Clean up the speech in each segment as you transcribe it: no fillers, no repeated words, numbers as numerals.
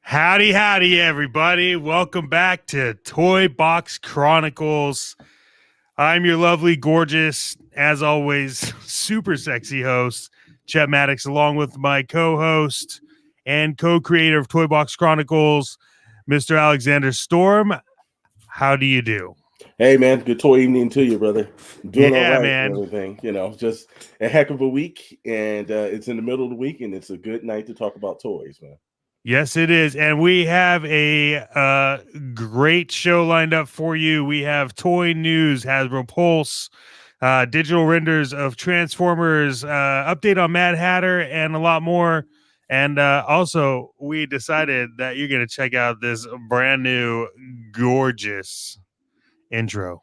Howdy, everybody. Welcome back to TOYBOX CHRONICLES. I'm your lovely, gorgeous, as always, super sexy host, Chet Maddox, along with my co-host and co-creator of TOYBOX CHRONICLES, Mr. Alexander Storm. How do you do? Hey, man, good toy evening to you, brother. Doing all right man. and everything. Just a heck of a week, and it's in the middle of the week, and it's a good night to talk about toys, man. Yes, it is. And we have a great show lined up for you. We have toy news, Hasbro Pulse, digital renders of Transformers, update on Mad Hatter, and a lot more. And also, we decided that you're going to check out this brand new, gorgeous intro.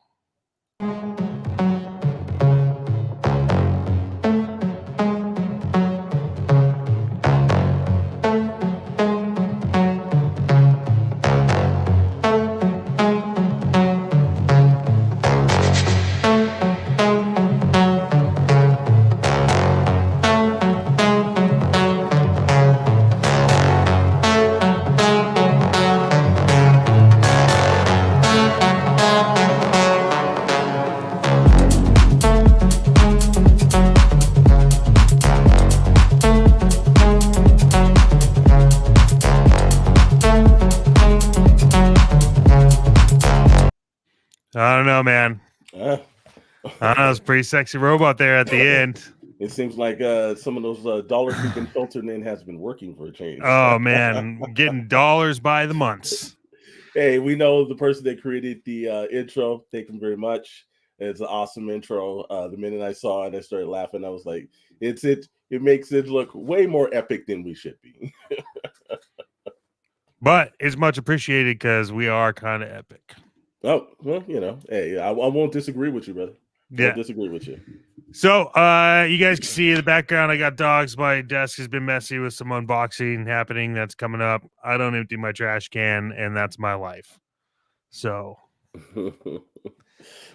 I don't know, man. I don't know. It's a pretty sexy robot there at the end. It seems like some of those dollars we've been filtering in has been working for a change. Oh, man. Getting dollars by the months. Hey, we know the person that created the intro. Thank him very much. It's an awesome intro. The minute I saw it, I started laughing. I was like, it makes it look way more epic than we should be. But it's much appreciated because we are kind of epic. Oh, well, hey, I won't disagree with you, brother. Yeah. Won't disagree with you. So, you guys can see in the background, I got dogs. My desk has been messy with some unboxing happening that's coming up. I don't empty my trash can, and that's my life. So.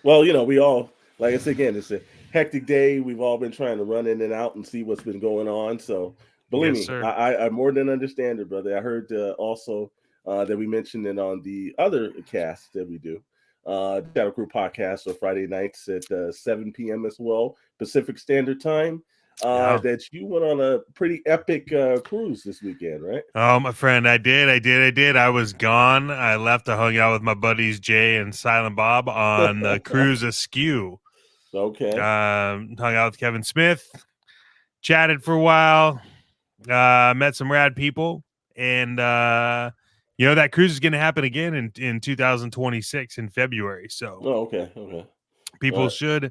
Well, we all, like I said, again, it's a hectic day. We've all been trying to run in and out and see what's been going on. So, believe me, I more than understand it, brother. I heard also that we mentioned it on the other cast that we do, Shadow Crew podcast on Friday nights at 7 p.m. as well, Pacific Standard Time. That you went on a pretty epic cruise this weekend, right? Oh, my friend, I did. I was gone. I left. I hung out with my buddies Jay and Silent Bob on the cruise Askew. Okay. Hung out with Kevin Smith, chatted for a while, met some rad people, and that cruise is going to happen again in 2026 in February. So, okay. People should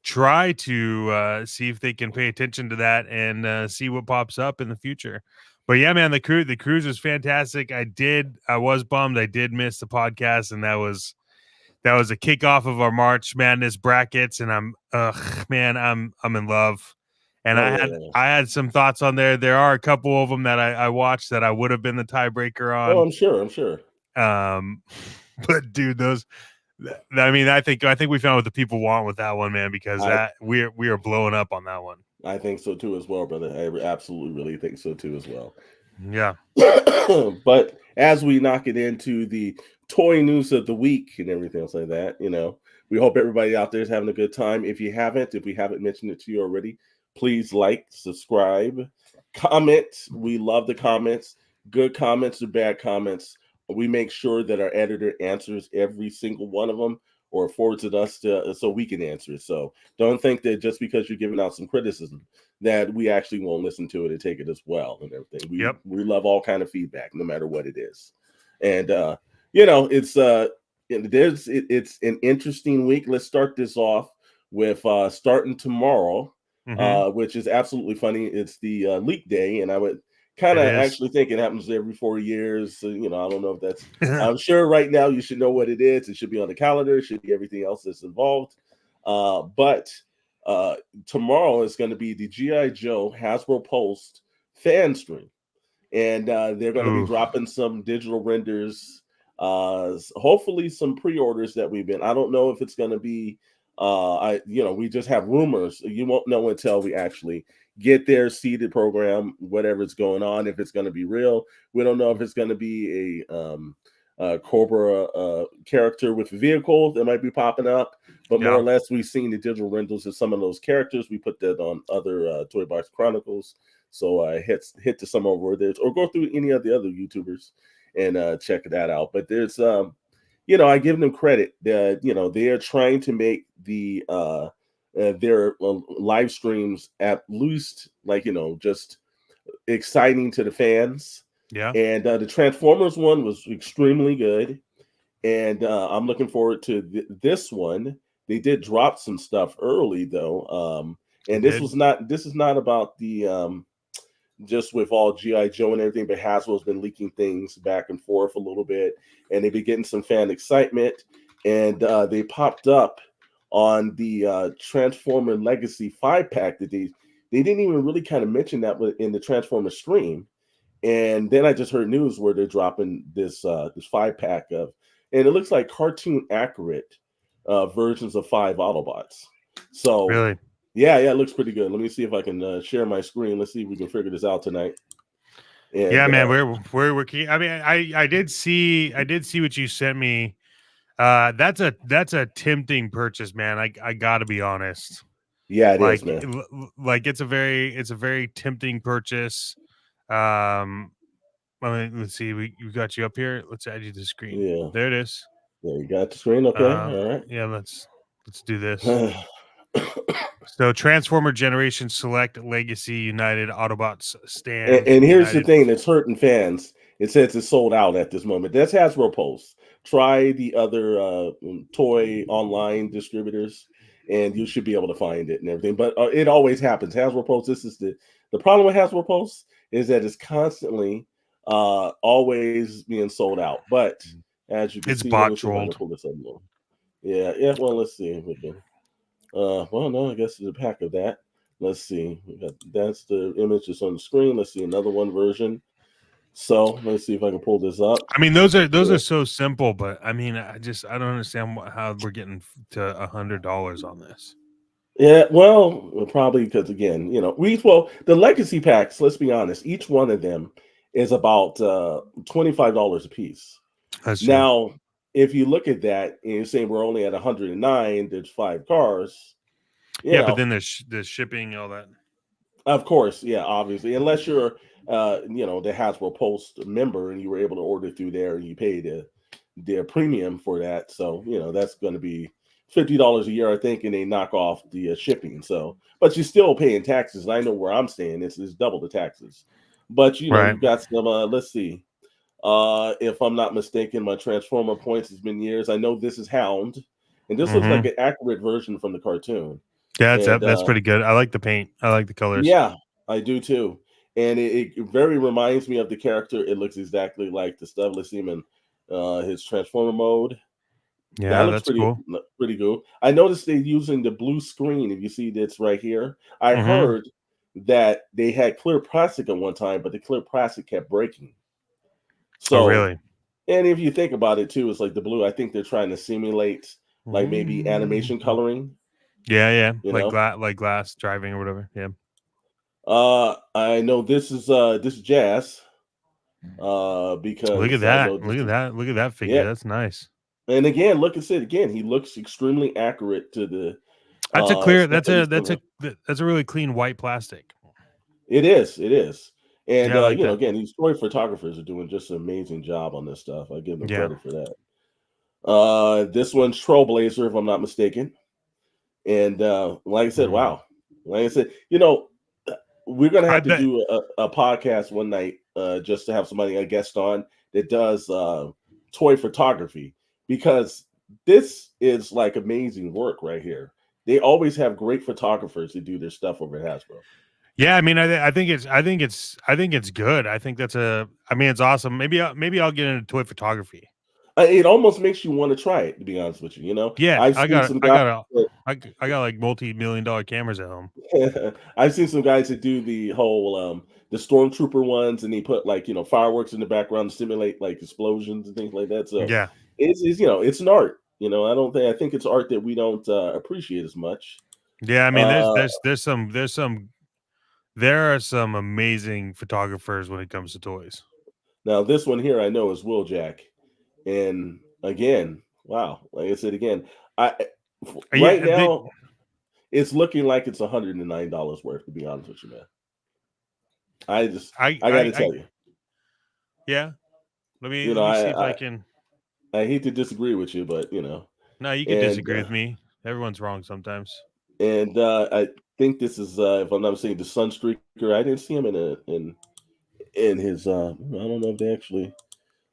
try to see if they can pay attention to that and see what pops up in the future. But yeah, man, the cruise was fantastic. I was bummed I did miss the podcast, and that was a kickoff of our March Madness brackets, and I'm in love. And I had some thoughts on there. There are a couple of them that I watched that I would have been the tiebreaker on. Oh, I'm sure. But dude, those. I mean, I think we found what the people want with that one, man, because we are blowing up on that one. I think so too as well, brother. I absolutely really think so too as well. Yeah. But as we knock it into the toy news of the week and everything else like that, we hope everybody out there is having a good time. If we haven't mentioned it to you already, please like, subscribe, comment. We love the comments, good comments or bad comments. We make sure that our editor answers every single one of them or forwards it us so we can answer it. So don't think that just because you're giving out some criticism that we actually won't listen to it and take it as well and everything. We love all kind of feedback, no matter what it is. And it's an interesting week. Let's start this off with starting tomorrow, which is absolutely funny. It's the leak day, and I would kind of actually think it happens every 4 years. So, I don't know if that's, I'm sure right now you should know what it is. It should be on the calendar. It should be everything else that's involved. But tomorrow is going to be the G.I. Joe Hasbro Pulse fan stream. And they're going to be dropping some digital renders, hopefully some pre-orders that we've been. I don't know if it's going to be, we just have rumors. You won't know until we actually get there, see the program, whatever's going on. If it's going to be real, we don't know if it's going to be a Cobra character with a vehicle that might be popping up. But more or less, we've seen the digital renders of some of those characters. We put that on other Toy Box Chronicles. So hit to some over there or go through any of the other YouTubers and check that out. But there's I give them credit that they are trying to make their live streams at least just exciting to the fans. Yeah. And the Transformers one was extremely good, and I'm looking forward to this one. They did drop some stuff early though, and this is not about the just with all GI Joe and everything, but Hasbro's been leaking things back and forth a little bit, and they've been getting some fan excitement, and they popped up on the Transformer Legacy 5-pack that they didn't even really kind of mention that in the Transformer stream. And then I just heard news where they're dropping this 5-pack of, and it looks like cartoon accurate versions of 5 Autobots. So really, yeah, it looks pretty good. Let me see if I can share my screen. Let's see if we can figure this out tonight. And, yeah, man, we're key. I mean, I did see what you sent me. That's a tempting purchase, man. I gotta be honest. Yeah, it is, man. Like it's a very tempting purchase. I mean, let's see. We got you up here. Let's add you to the screen. Yeah, there it is. Yeah, you got the screen. Okay, all right. Yeah, let's do this. So, Transformer Generation Select Legacy United Autobots stand. And here's the thing that's hurting fans. It says it's sold out at this moment. That's Hasbro Pulse. Try the other toy online distributors, and you should be able to find it and everything. But it always happens. Hasbro Pulse. This is the problem with Hasbro Pulse is that it's constantly always being sold out. But as you can see, bot trolled. Yeah. Well, let's see if we can. Well, no, I guess there's a pack of that. Let's see. That's the image that's on the screen. Let's see another one version. So let's see if I can pull this up. I mean, those are so simple, but I mean, I don't understand how we're getting to $100 on this. Yeah, well, probably because again, the legacy packs. Let's be honest, each one of them is about $25 a piece. That's now, true. If you look at that and you're saying we're only at 109, there's 5 cars. But then there's the shipping, all that. Of course, yeah, obviously, unless you're the Hasbro Post member and you were able to order through there and you paid their premium for that. So that's going to be $50 a year, I think, and they knock off the shipping. So, but you're still paying taxes. I know where I'm staying; it's double the taxes. But right. You've got some. Let's see. If I'm not mistaken, my Transformer points has been years. I know this is Hound, and this looks like an accurate version from the cartoon. Yeah, that's pretty good. I like the paint. I like the colors. Yeah, I do too. And it very reminds me of the character. It looks exactly like the stuff. Let's see him in his Transformer mode. Yeah, that looks pretty cool. I noticed they're using the blue screen. If you see this right here, I heard that they had clear plastic at one time, but the clear plastic kept breaking. So, really? And if you think about it too, it's like the blue. I think they're trying to simulate like maybe animation coloring. Yeah, like glass driving or whatever. Yeah. I know this is Jazz. Because look at that, look at that figure. Yeah. That's nice. And again, look at it again. He looks extremely accurate to the. That's a clear. That's a really clean white plastic. It is. And again, these toy photographers are doing just an amazing job on this stuff. I give them credit for that. This one's Trailblazer, if I'm not mistaken. And like I said, wow. Like I said, we're gonna have to do a podcast one night just to have somebody a guest on that does toy photography, because this is like amazing work right here. They always have great photographers to do their stuff over at Hasbro. Yeah, I mean, I think it's good. I think it's awesome. Maybe I'll get into toy photography. It almost makes you want to try it, to be honest with you. Yeah, I got like multi-million-dollar cameras at home. I've seen some guys that do the whole the stormtrooper ones, and they put like fireworks in the background to simulate like explosions and things like that. So yeah, it's an art. I think it's art that we don't appreciate as much. Yeah, I mean, there's some There are some amazing photographers when it comes to toys. Now this one here I know is Wheeljack, and again, wow, like I said again, I right Yeah, they, now it's looking like it's $109 worth. To be honest with you, man, I just I got to I tell you, yeah. you know, Let me see if I can. I hate to disagree with you, but No, you could and disagree with me. Everyone's wrong sometimes. I think this is if I'm not mistaken, the Sunstreaker. I didn't see him in his. I don't know if they actually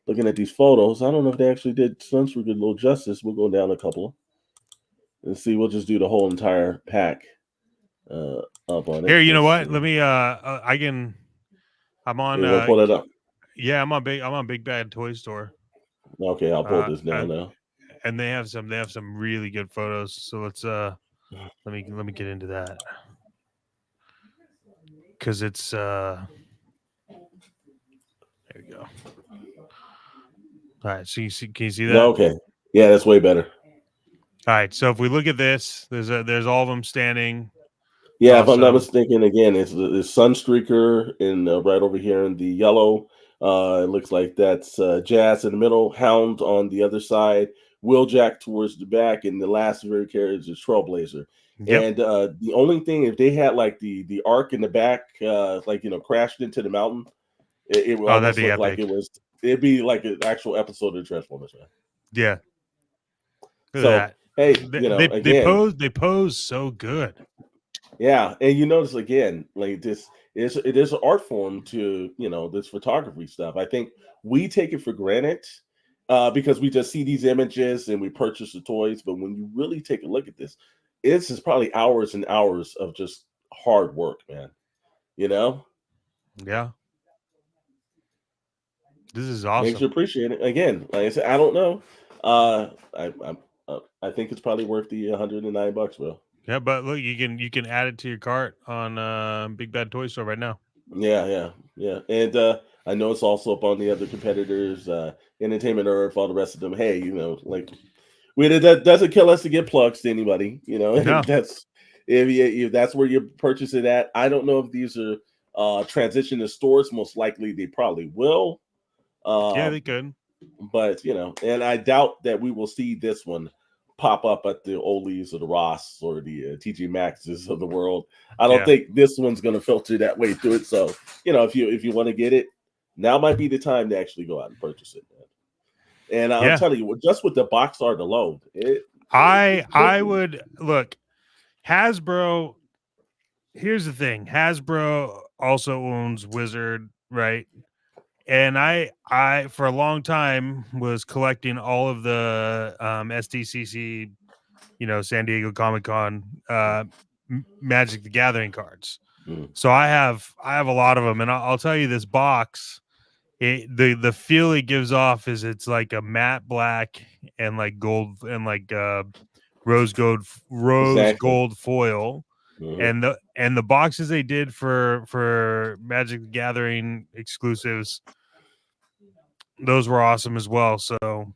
looking at these photos. I don't know if they actually did Sunstreaker a little justice. We'll go down a couple and see. We'll just do the whole entire pack uh, up on it. Here, you know Let's what? see. Let me. I can. I'm on. You want to pull that up? Yeah, I'm on big. I'm on Big Bad Toy Store. Okay, I'll pull this down And now. they have some. They have some really good photos. So let's. Let me get into that because it's. There we go. All right. So you see? Can you see No, that? okay, yeah, that's way better. All right. So if we look at this, there's all of them standing. Yeah, if I'm not Also, mistaken, again, it's the Sunstreaker in right over here in the yellow. It looks like that's Jazz in the middle, Hound on the other side, Wheeljack towards the back, and the last very carriage is Trailblazer. yep. And the only thing, if they had like the arc in the back, like crashed into the mountain, it would Oh, that'd almost be look like epic. it'd be like an actual episode of Transformers, man. Yeah. Look So at hey, that. They again, pose. They pose so good. yeah, and you notice again, like this is it is an art form to this photography stuff. I think we take it for granted because we just see these images and we purchase the toys. But when you really take a look at this, it's just probably hours and hours of just hard work, man. You know, Yeah. This is makes you awesome. appreciate it. Again, like I said, I don't know. I think it's probably worth the $109, bro. Yeah, but look, you can add it to your cart on Big Bad Toy Store right now. Yeah, yeah, yeah. And I know it's also up on the other competitors, Entertainment Earth, all the rest of them. Hey, like that doesn't kill us to get plugs to anybody. No. If that's if that's where you purchase it at. I don't know if these are transition to stores. Most likely, they probably will. Yeah, Uh, they could. but and I doubt that we will see this one pop up at the Ollie's or the Ross or the TG Maxxes of the world. I don't Yeah. think this one's going to filter that way through it. So if you want to get it, now might be the time to actually go out and purchase it, man. And I'm Yeah. telling you, just with the box art alone, it could I be. would look. Hasbro. Here's the thing. Hasbro also owns Wizard, right? And I for a long time was collecting all of the SDCC, San Diego Comic Con Magic the Gathering cards. Mm, So I have a lot of them, and I'll tell you this box. The feel it gives off is it's like a matte black and like gold and like rose exactly. gold foil, Hmm. and the boxes they did for Magic the Gathering exclusives, those were awesome as well. So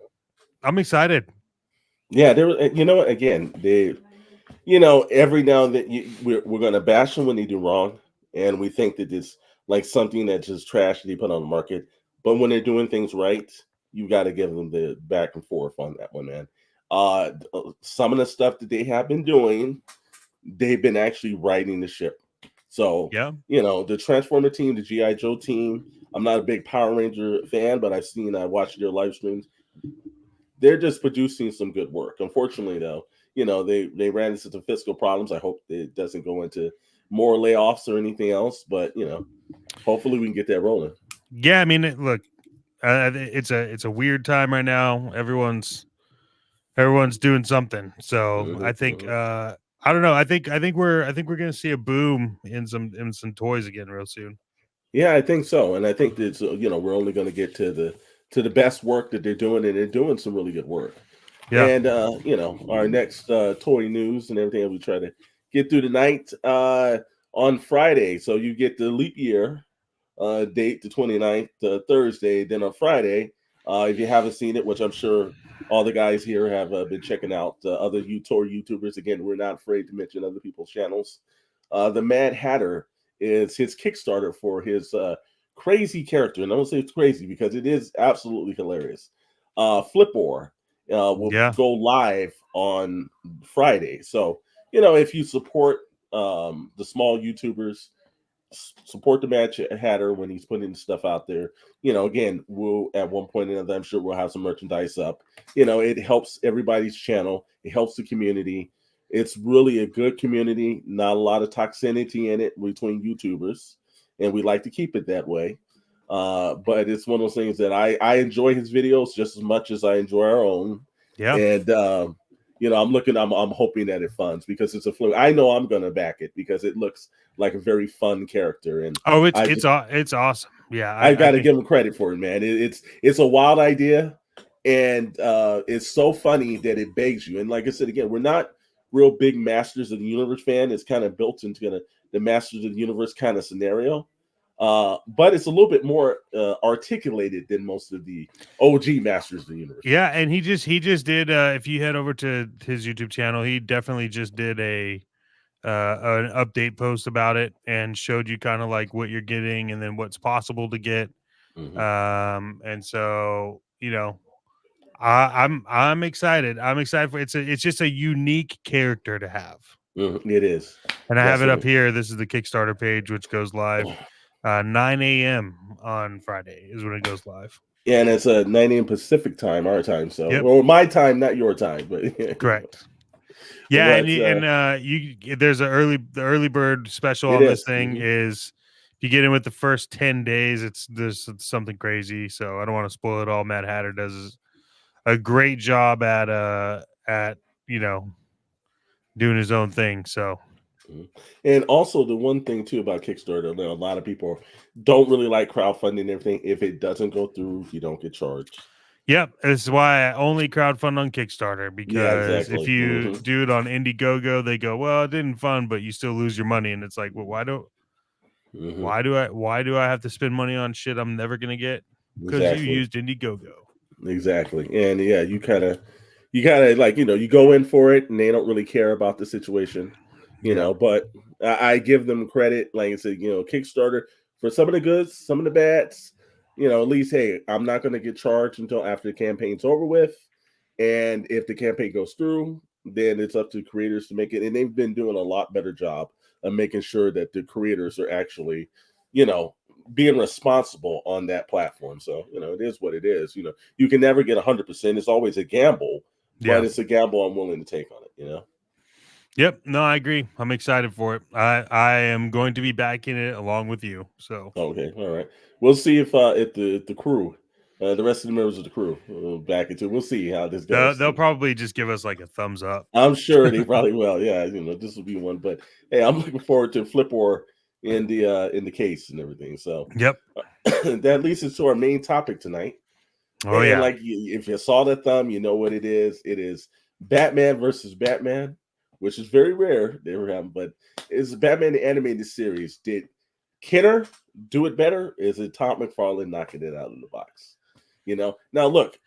I'm excited. Yeah, there. You know what? Again, they every now and then we're going to bash them when they do wrong, and we think that it's like something that's just trash they put on the market. But when they're doing things right, you got to give them the back and forth on that one, man. Some of the stuff that they have been doing, they've been actually riding the ship. So Yeah, the Transformer team, the GI Joe team. I'm not a big Power Ranger fan, but I watched their live streams. They're just producing some good work. Unfortunately, though, they ran into some fiscal problems. I hope it doesn't go into more layoffs or anything else. But hopefully we can get that rolling. yeah. I mean, look, it's a weird time right now. Everyone's doing something. So Hmm. I think Hmm. I don't know. I think we're gonna see a boom in some toys again real soon. Yeah, I think so, and I think that we're only going to get to the best work that they're doing, and they're doing some really good work. Yeah. And our next toy news and everything that we try to get through tonight on Friday. So you get the leap year date, the 29th, Thursday. Then on Friday, if you haven't seen it, which I'm sure all the guys here have been checking out, other toy YouTubers. Again, we're not afraid to mention other people's channels. The Mad Hatter is his Kickstarter for his crazy character, and I don't say it's crazy because it is absolutely hilarious. Flipor will Yeah. go live on Friday, so if you support the small YouTubers, support the Mad Hatter when he's putting stuff out there. Again, we'll at one point or another, I'm sure we'll have some merchandise up. It helps everybody's channel. It helps the community. It's really a good community. Not a lot of toxicity in it between YouTubers, and we like to keep it that way. But it's one of those things that I enjoy his videos just as much as I enjoy our own. Yeah. And I'm hoping that it funds because it's a fluke. I know I'm gonna back it because it looks like a very fun character, and it's awesome. Yeah, I got to think give him credit for it, man. It's a wild idea, and it's so funny that it begs you. And like I said again, we're not real big Masters of the Universe fan. It's kind of built into the Masters of the Universe kind of scenario. But it's a little bit more articulated than most of the OG Masters of the Universe. Yeah, and he just did. If you head over to his YouTube channel, he definitely just did an update post about it and showed you kind of like what you're getting and then what's possible to get. And so I'm excited. I'm excited for it's just a unique character to have. It is, and I have it up here. This is the Kickstarter page, which goes live 9 a.m. on Friday is when it goes live. Yeah, and it's 9 a.m. Pacific time, our time. So, or my time, not your time, but correct. Yeah, there's the early bird special on this thing is if you get in with the first 10 days, there's something crazy. So I don't want to spoil it all. Mad Hatter does a great job at doing his own thing. So. And also the one thing too about Kickstarter, a lot of people don't really like crowdfunding and everything. If it doesn't go through, you don't get charged. Yep, this is why I only crowdfund on Kickstarter, because if you do it on Indiegogo, they go, well, it didn't fund, but you still lose your money, and it's like, well, why do I have to spend money on shit I'm never gonna get? Because you used Indiegogo. Exactly, and yeah, you gotta like you go in for it, and they don't really care about the situation, know. But I give them credit, like I said, Kickstarter for some of the goods, some of the bads. At least, hey, I'm not going to get charged until after the campaign's over with. And if the campaign goes through, then it's up to creators to make it. And they've been doing a lot better job of making sure that the creators are actually, being responsible on that platform. So, it is what it is. You can never get 100%. It's always a gamble, but it's a gamble I'm willing to take on it, Yep. No, I agree. I'm excited for it. I am going to be back in it along with you. So okay, all right. We'll see if the crew, the rest of the members of the crew, back into. We'll see how this goes. They'll probably just give us like a thumbs up. I'm sure they probably will. Yeah, this will be one. But hey, I'm looking forward to Flipor in the case and everything. So yep, that leads us to our main topic tonight. Oh and like if you saw the thumb, you know what it is. It is Batman versus Batman, which is very rare. But it's Batman the animated series. Did Kenner do it better? Is it Todd McFarlane knocking it out of the box? Now look,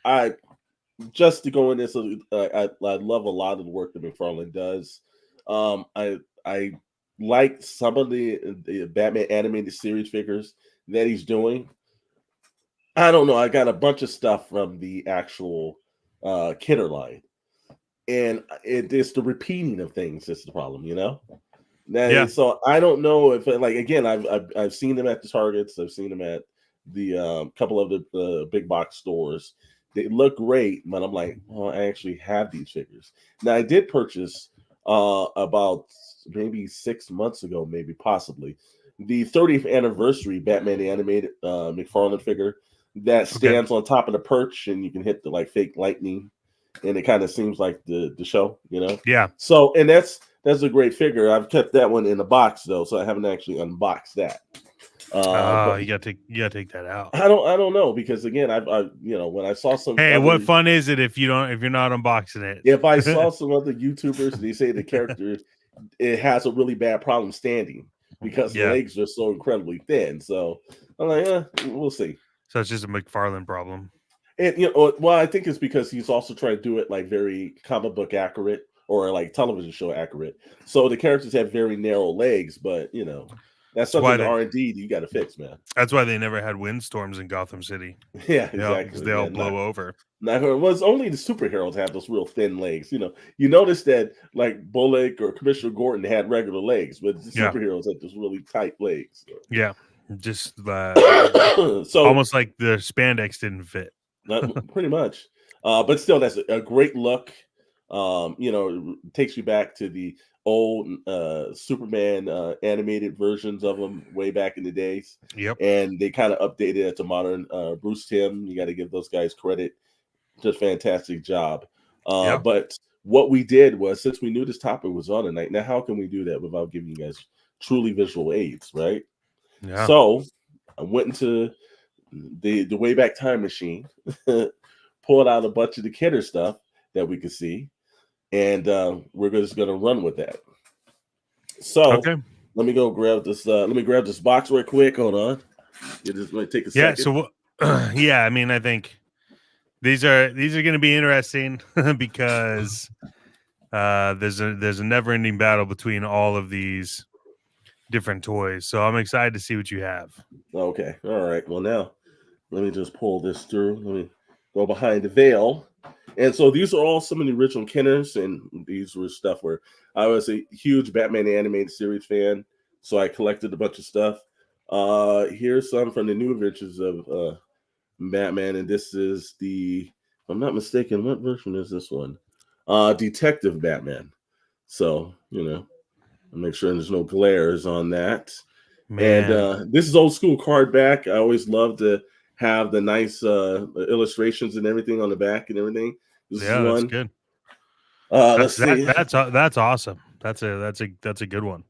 just to go in this, I love a lot of the work that McFarlane does. I like some of the Batman animated series figures that he's doing. I don't know. I got a bunch of stuff from the actual Kidder line, and it's the repeating of things that's the problem. So I don't know if again I've seen them at the Targets. I've seen them at the couple of the big box stores. They look great, but I'm like, oh, I actually have these figures. Now I did purchase about maybe 6 months ago, maybe possibly the 30th anniversary Batman the Animated McFarlane figure that stands on top of the perch, and you can hit the fake lightning, and it kind of seems like the show, Yeah. So, and that's a great figure. I've kept that one in the box though, so I haven't actually unboxed that. But you gotta take that out. I don't know, because again, I when I saw some. Hey, what fun is it if you're not unboxing it? If I saw some other YouTubers, they say the character it has a really bad problem standing because the legs are so incredibly thin. So I'm like, we'll see. So it's just a McFarlane problem. And well, I think it's because he's also trying to do it very comic book accurate or television show accurate. So the characters have very narrow legs, but That's That's why something in they. R&D you got to fix, man. That's why they never had windstorms in Gotham City. Yeah, Because exactly. they all Yeah, blow over. not her. It was only the superheroes have those real thin legs. You notice that like Bullock or Commissioner Gordon had regular legs, but the Yeah. superheroes had those really tight legs. Yeah. Just So almost like the spandex didn't fit. pretty much. But still, that's a great look. It takes you back to the old Superman animated versions of them way back in the days. Yep. And they kind of updated it to modern Bruce Timm. You got to give those guys credit. Just fantastic job. Yeah. But what we did was, since we knew this topic was on tonight, now how can we do that without giving you guys truly visual aids, right? Yeah. So I went into the Wayback Time Machine, pulled out a bunch of the Kidder stuff that we could see, and we're just going to run with that. So Okay. let me go grab this. Let me grab this box right quick. Hold on. It just might take a second. So yeah, I mean, I think these are going to be interesting because there's a never ending battle between all of these different toys. So I'm excited to see what you have. Okay. All right. Well, now let me just pull this through. Let me go behind the veil. And so these are all some of the original Kenners, and these were stuff where I was a huge Batman animated series fan, so I collected a bunch of stuff. Here's some from the new adventures of Batman, and this is if I'm not mistaken, what version is this one? Detective Batman. So, I'll make sure there's no glares on that. Man. And this is old school card back. I always love to have the nice illustrations and everything on the back and everything. This is Yeah, that's one. good. Let's see. That's awesome. That's a good one.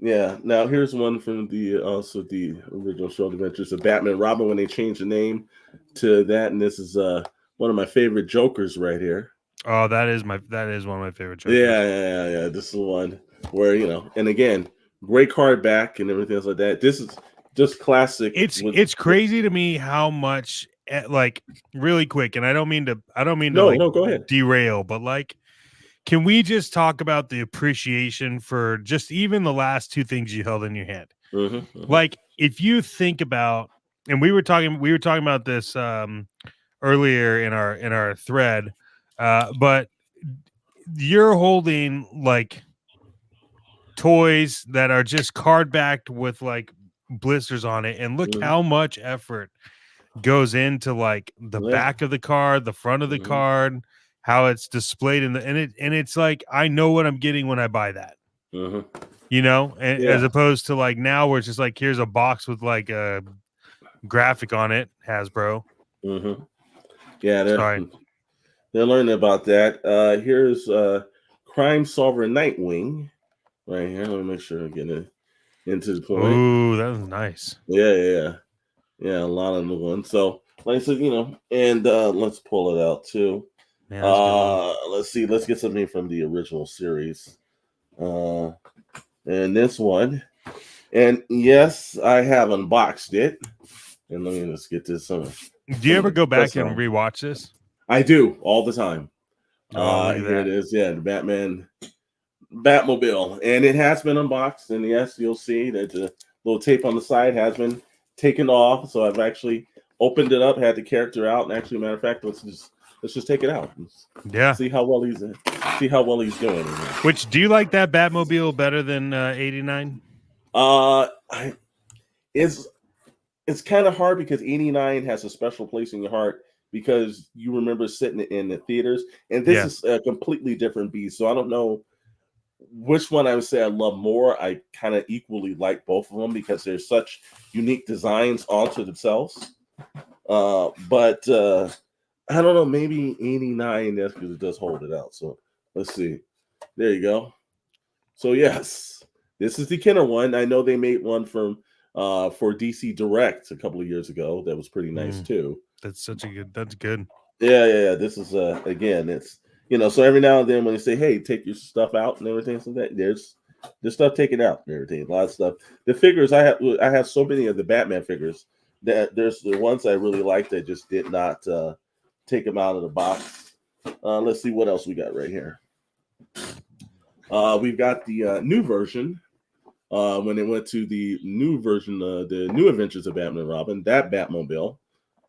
Yeah. Now here's one from the original show adventures of Batman and Robin when they changed the name to that, and this is one of my favorite Jokers right here. Oh, that is one of my favorite Jokers. Yeah. This is one where and again, great card back and everything else like that. This is just classic. It's crazy to me how much like really quick, and I don't mean to no, go ahead. derail, but like, can we just talk about the appreciation for just even the last two things you held in your hand? Like, if you think about, and we were talking about this earlier in our thread, but you're holding like toys that are just card backed with like blisters on it, and look how much effort goes into like the back of the card, the front of the card, how it's displayed in and it's like, I know what I'm getting when I buy that. As opposed to like now where it's just like, here's a box with like a graphic on it, Hasbro. Yeah, they're learning about that. Here's Crime Solver Nightwing right here. Let me make sure I'm getting into the point. Ooh, that was nice. Yeah, a lot of new ones. So like I said, and let's pull it out too. Let's see, let's get something from the original series. And this one. And yes, I have unboxed it. And let me just get this on. Do you ever go back and rewatch this? I do all the time. Oh, Here it is. Yeah, the Batmobile. And it has been unboxed. And yes, you'll see that the little tape on the side has been taken off. So I've actually opened it up, had the character out. And actually, matter of fact, let's just take it out. Yeah. See how well he's doing. Which, do you like that Batmobile better than 89? It's kind of hard because 89 has a special place in your heart because you remember sitting in the theaters, and this is a completely different beast. So I don't know which one I would say I love more. I kind of equally like both of them because they're such unique designs onto themselves. But I don't know, maybe 89, that's because it does hold it out. So let's see. There you go. So yes, this is the Kenner one. I know they made one for DC Direct a couple of years ago. That was pretty nice too. That's good. Yeah. This is again, it's so every now and then when they say, hey, take your stuff out and everything, so that there's stuff taken out and everything, a lot of stuff. The figures I have so many of the Batman figures that there's the ones I really like that just did not take them out of the box. Let's see what else we got right here. We've got the new version when it went to the new version, the new Adventures of Batman and Robin, that Batmobile,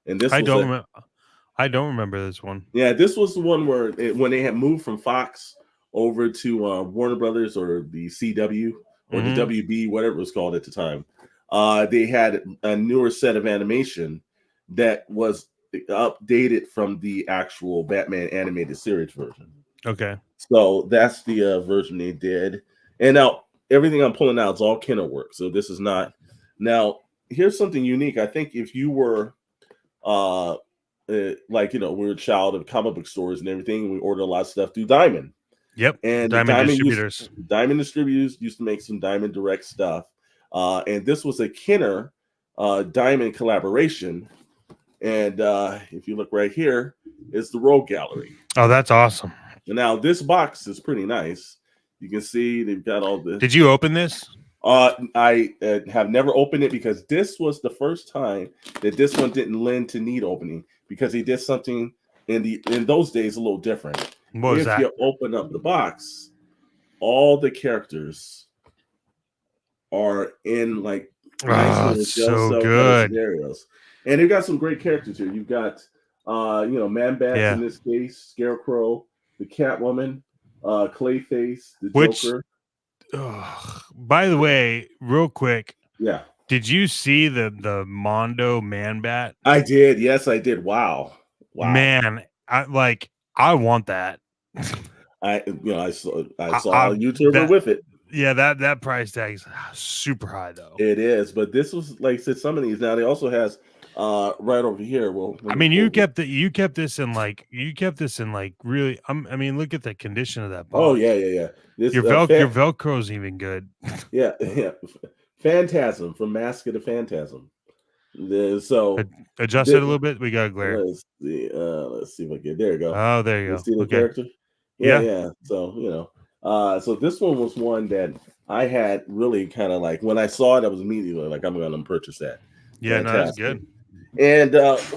and this I was don't remember. I don't remember this one. yeah, this was the one where when they had moved from Fox over to Warner Brothers or the CW or the WB, whatever it was called at the time. They had a newer set of animation that was updated from the actual Batman animated series version. Okay. So that's the version they did. And now everything I'm pulling out is all Kenner work. So this is not. Now, here's something unique. I think if you were like, we're a child of comic book stores and everything, we ordered a lot of stuff through Diamond. Yep. And Diamond Distributors. Diamond Distributors used to make some Diamond Direct stuff. And this was a Kenner Diamond collaboration. And if you look right here, it's the Rogue Gallery. Oh, that's awesome. And now this box is pretty nice. You can see they've got all the. Did you open this? I have never opened it because this was the first time that this one didn't lend to need opening because he did something in those days a little different. What was if that? You open up the box, all the characters are in like nice little so good scenarios, and they've got some great characters here. You've got Man-Bats in this case, Scarecrow, the Catwoman, Clayface, the Joker. By the way, real quick, yeah, did you see the Mondo Man-Bat? I did. Yes, I did. Wow, man, I want that. I saw a YouTuber with it. Yeah, that price tag is super high though. It is, but this was like I said, some of these now they also has right over here. Well, I mean, you kept this in like really. I mean, look at the condition of that box. Oh yeah. This, your Velcro's even good. yeah. Phantasm from Mask to Phantasm. So adjust it a little bit. We got glare. Let's see if I get there. You go. Oh, there you go. See the character. Yeah. So so this one was one that I had really kind of like when I saw it, I was immediately like, I'm going to purchase that. Yeah, no, that's good. And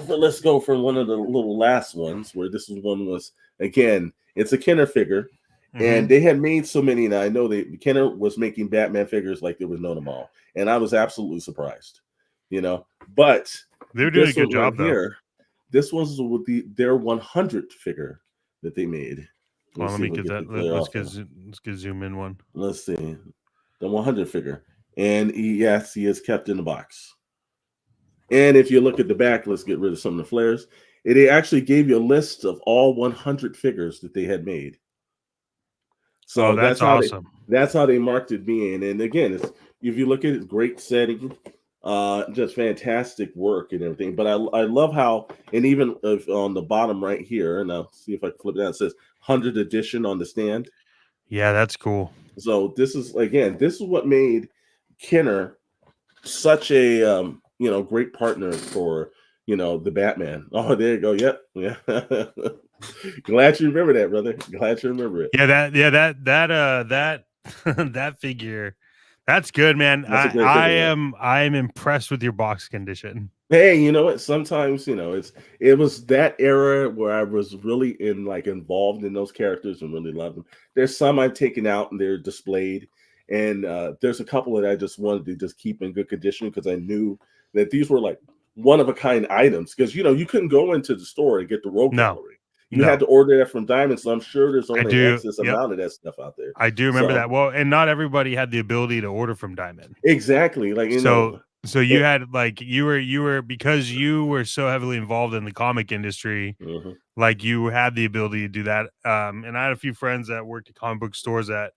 let's go from one of the little last ones where this one was again. It's a Kenner figure, and they had made so many. Now I know Kenner was making Batman figures like there was no tomorrow, and I was absolutely surprised. But they were doing a good job here. This was with their 100 figure that they made. Well, let me get that. Let's get zoom in one. Let's see the 100 figure, and he is kept in the box. And if you look at the back, let's get rid of some of the flares. It actually gave you a list of all 100 figures that they had made. So that's awesome. That's how they marked it being. And again, if you look at it, great setting, just fantastic work and everything. But I love how, and even on the bottom right here, and I'll see if I can flip it down, it says 100 edition on the stand. Yeah, that's cool. So this is what made Kenner such a great partner for the Batman. Oh, there you go. Yep. Yeah. Glad you remember that, brother. Glad you remember it. Yeah, that figure. That's good, man. I am impressed with your box condition. Hey, you know what? Sometimes, it was that era where I was really involved in those characters and really loved them. There's some I've taken out and they're displayed. And there's a couple that I just wanted to just keep in good condition because I knew that these were like one of a kind items. Because you couldn't go into the store and get the Rogue Gallery. You had to order that from Diamond. So I'm sure there's only an excess amount of that stuff out there. I do remember that. Well, and not everybody had the ability to order from Diamond. Exactly. So you had you were because you were so heavily involved in the comic industry, like you had the ability to do that. And I had a few friends that worked at comic book stores that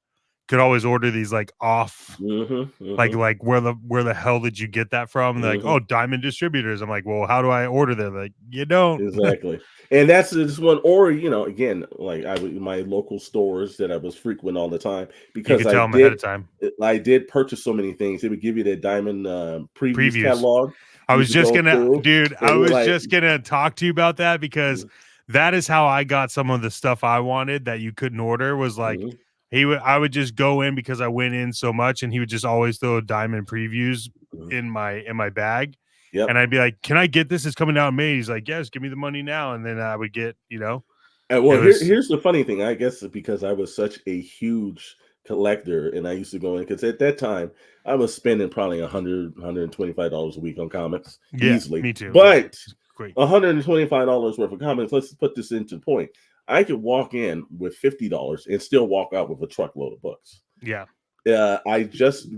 could always order these off, like where the hell did you get that from? And they're like, oh, Diamond Distributors. I'm like, well, how do I order them? Like, you don't. Exactly. And that's just one, or again, like my local stores that I was frequent all the time because I did ahead of time. I did purchase so many things. They would give you the Diamond previews catalog. I was just gonna talk to you about that because that is how I got some of the stuff I wanted that you couldn't order. Was like I would just go in because I went in so much, and he would just always throw Diamond previews in my bag. Yep. And I'd be like, "Can I get this? It's coming out in May." He's like, "Yes, give me the money now." And then I would get, Well, here's the funny thing. I guess because I was such a huge collector, and I used to go in because at that time I was spending probably $125 a week on comics Yeah, easily. me too. But Quick. $125 worth of comics. Let's put this into point. I could walk in with $50 and still walk out with a truckload of books. Yeah. I just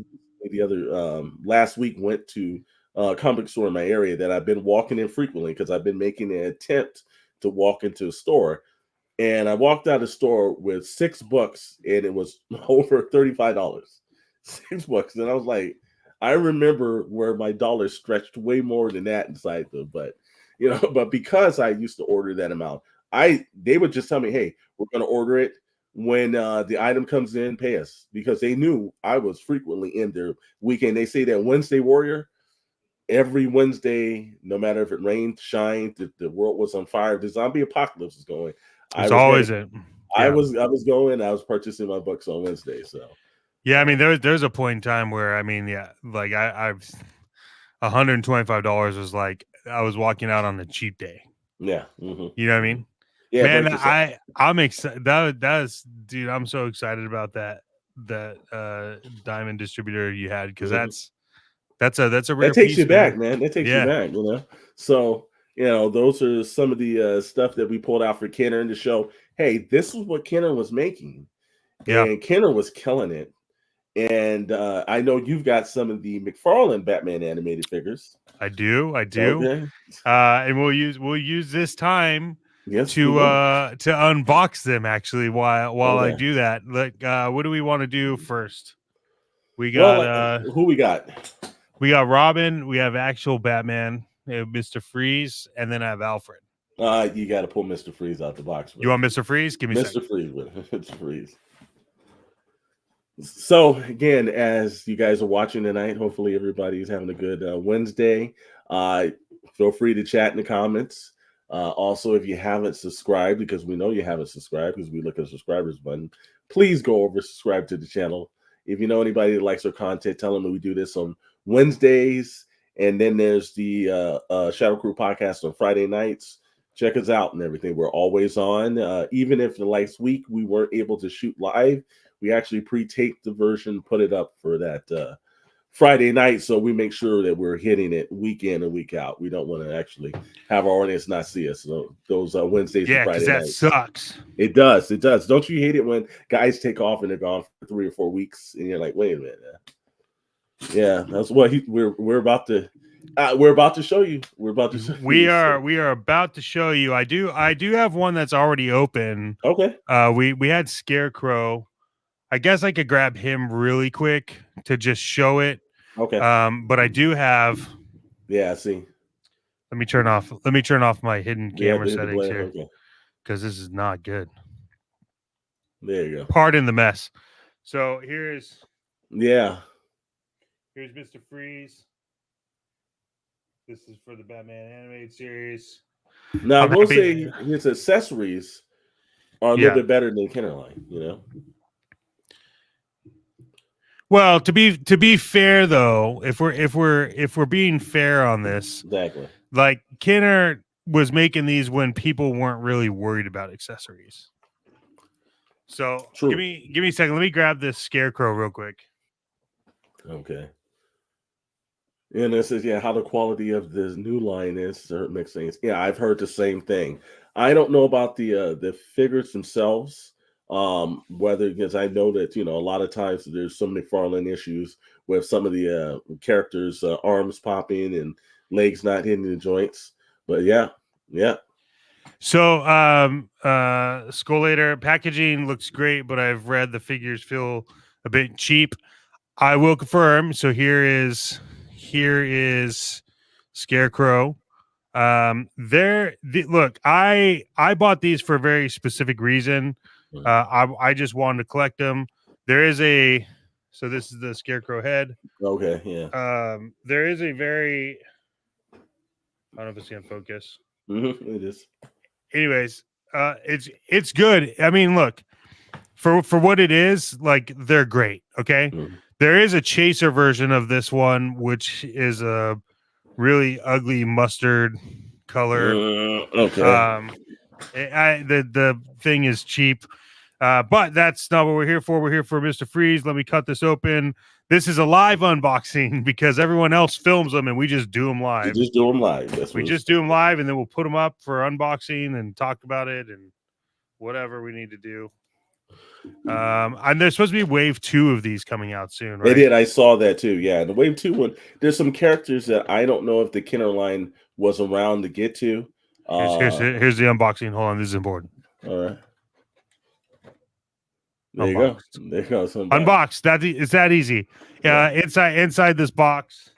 the other last week went to a comic store in my area that I've been walking in frequently because I've been making an attempt to walk into a store. And I walked out of the store with 6 books, and it was over $35. 6 books, and I was like, I remember where my dollar stretched way more than that inside them, but but because I used to order that amount, they would just tell me, "Hey, we're going to order it when the item comes in. Pay us," because they knew I was frequently in their weekend. They say that Wednesday Warrior. Every Wednesday, no matter if it rained, shined, the world was on fire, the zombie apocalypse is going. It's always it. I was going. I was purchasing my books on Wednesday. So yeah, I mean there's a point in time where I mean like I've $125 was like I was walking out on a cheap day. Yeah, you know what I mean. Yeah, man, I'm excited. That's dude. I'm so excited about that diamond distributor you had because that's a rare. That takes piece, you back, man. That takes you Yeah. back. So those are some of the stuff that we pulled out for Kenner to show. Hey, this is what Kenner was making, Yeah. and Kenner was killing it. And I know you've got some of the McFarlane Batman animated figures. I do. Okay. And we'll use this time Yes, to unbox them actually while Okay. I do that. Like what do we want to do first? We got who we got? We got Robin, we have actual Batman, Mr. Freeze, and then I have Alfred. You got to pull Mr. Freeze out the box. You want Mr. Freeze? Give me Mr. Freeze. Mr. Freeze. So again, as you guys are watching tonight, hopefully everybody's having a good Wednesday. Feel free to chat in the comments. Also, if you haven't subscribed, because we know you haven't subscribed, because we look at the subscribers button, please go over subscribe to the channel. If you know anybody that likes our content, tell them that we do this on Wednesdays, and then there's the Shadow Crew podcast on Friday nights. Check us out and everything. We're always on. Even if the last week we weren't able to shoot live, we actually pre-taped the version, put it up for that Friday night, so we make sure that we're hitting it week in and week out. We don't want to actually have our audience not see us. So those Wednesdays and Friday nights. Sucks. It does. It does. Don't you hate it when guys take off and they're gone for 3 or 4 weeks, and you're like, wait a minute. Yeah, that's what we're about to. We're about to show you. We're about to. Show we are about to show you. I do have one that's already open. Okay. We had Scarecrow. I guess I could grab him really quick to just show it. Okay. But I do have. Yeah. I see. Let me turn off my hidden camera settings here, because this is not good. There you go. Pardon the mess. So here's. Yeah. Here's Mr. Freeze. This is for the Batman animated series. Now, I will say his accessories are a little bit better than Kenner line, Well, to be fair though, if we're being fair on this, exactly. Like Kenner was making these when people weren't really worried about accessories. So give me a second. Let me grab this Scarecrow real quick. Okay. And this is how the quality of this new line is mixed things. Yeah, I've heard the same thing. I don't know about the figures themselves. Whether, because I know that a lot of times there's some McFarlane issues with some of the characters' arms popping and legs not hitting the joints. But yeah. So Skullator packaging looks great, but I've read the figures feel a bit cheap. I will confirm. So here is Scarecrow. Look, I bought these for a very specific reason. I just wanted to collect them. There is so this is the Scarecrow head. Okay, yeah. There is a very, I don't know if it's gonna focus. It is. Anyways, it's good. I mean, look, for what it is, like they're great. Okay. There is a chaser version of this one, which is a really ugly mustard color. Okay. The thing is cheap. But that's not what we're here for. We're here for Mr. Freeze. Let me cut this open. This is a live unboxing because everyone else films them and we just do them live. You just do them live. That's we just do them live, and then we'll put them up for unboxing and talk about it and whatever we need to do. And there's supposed to be wave 2 of these coming out soon, right? They did. I saw that too. Yeah, the wave 2 one. There's some characters that I don't know if the Kenner line was around to get to. Here's the unboxing. Hold on, this is important. All right. There you go. There you go. Unboxed. It's that easy. Inside this box,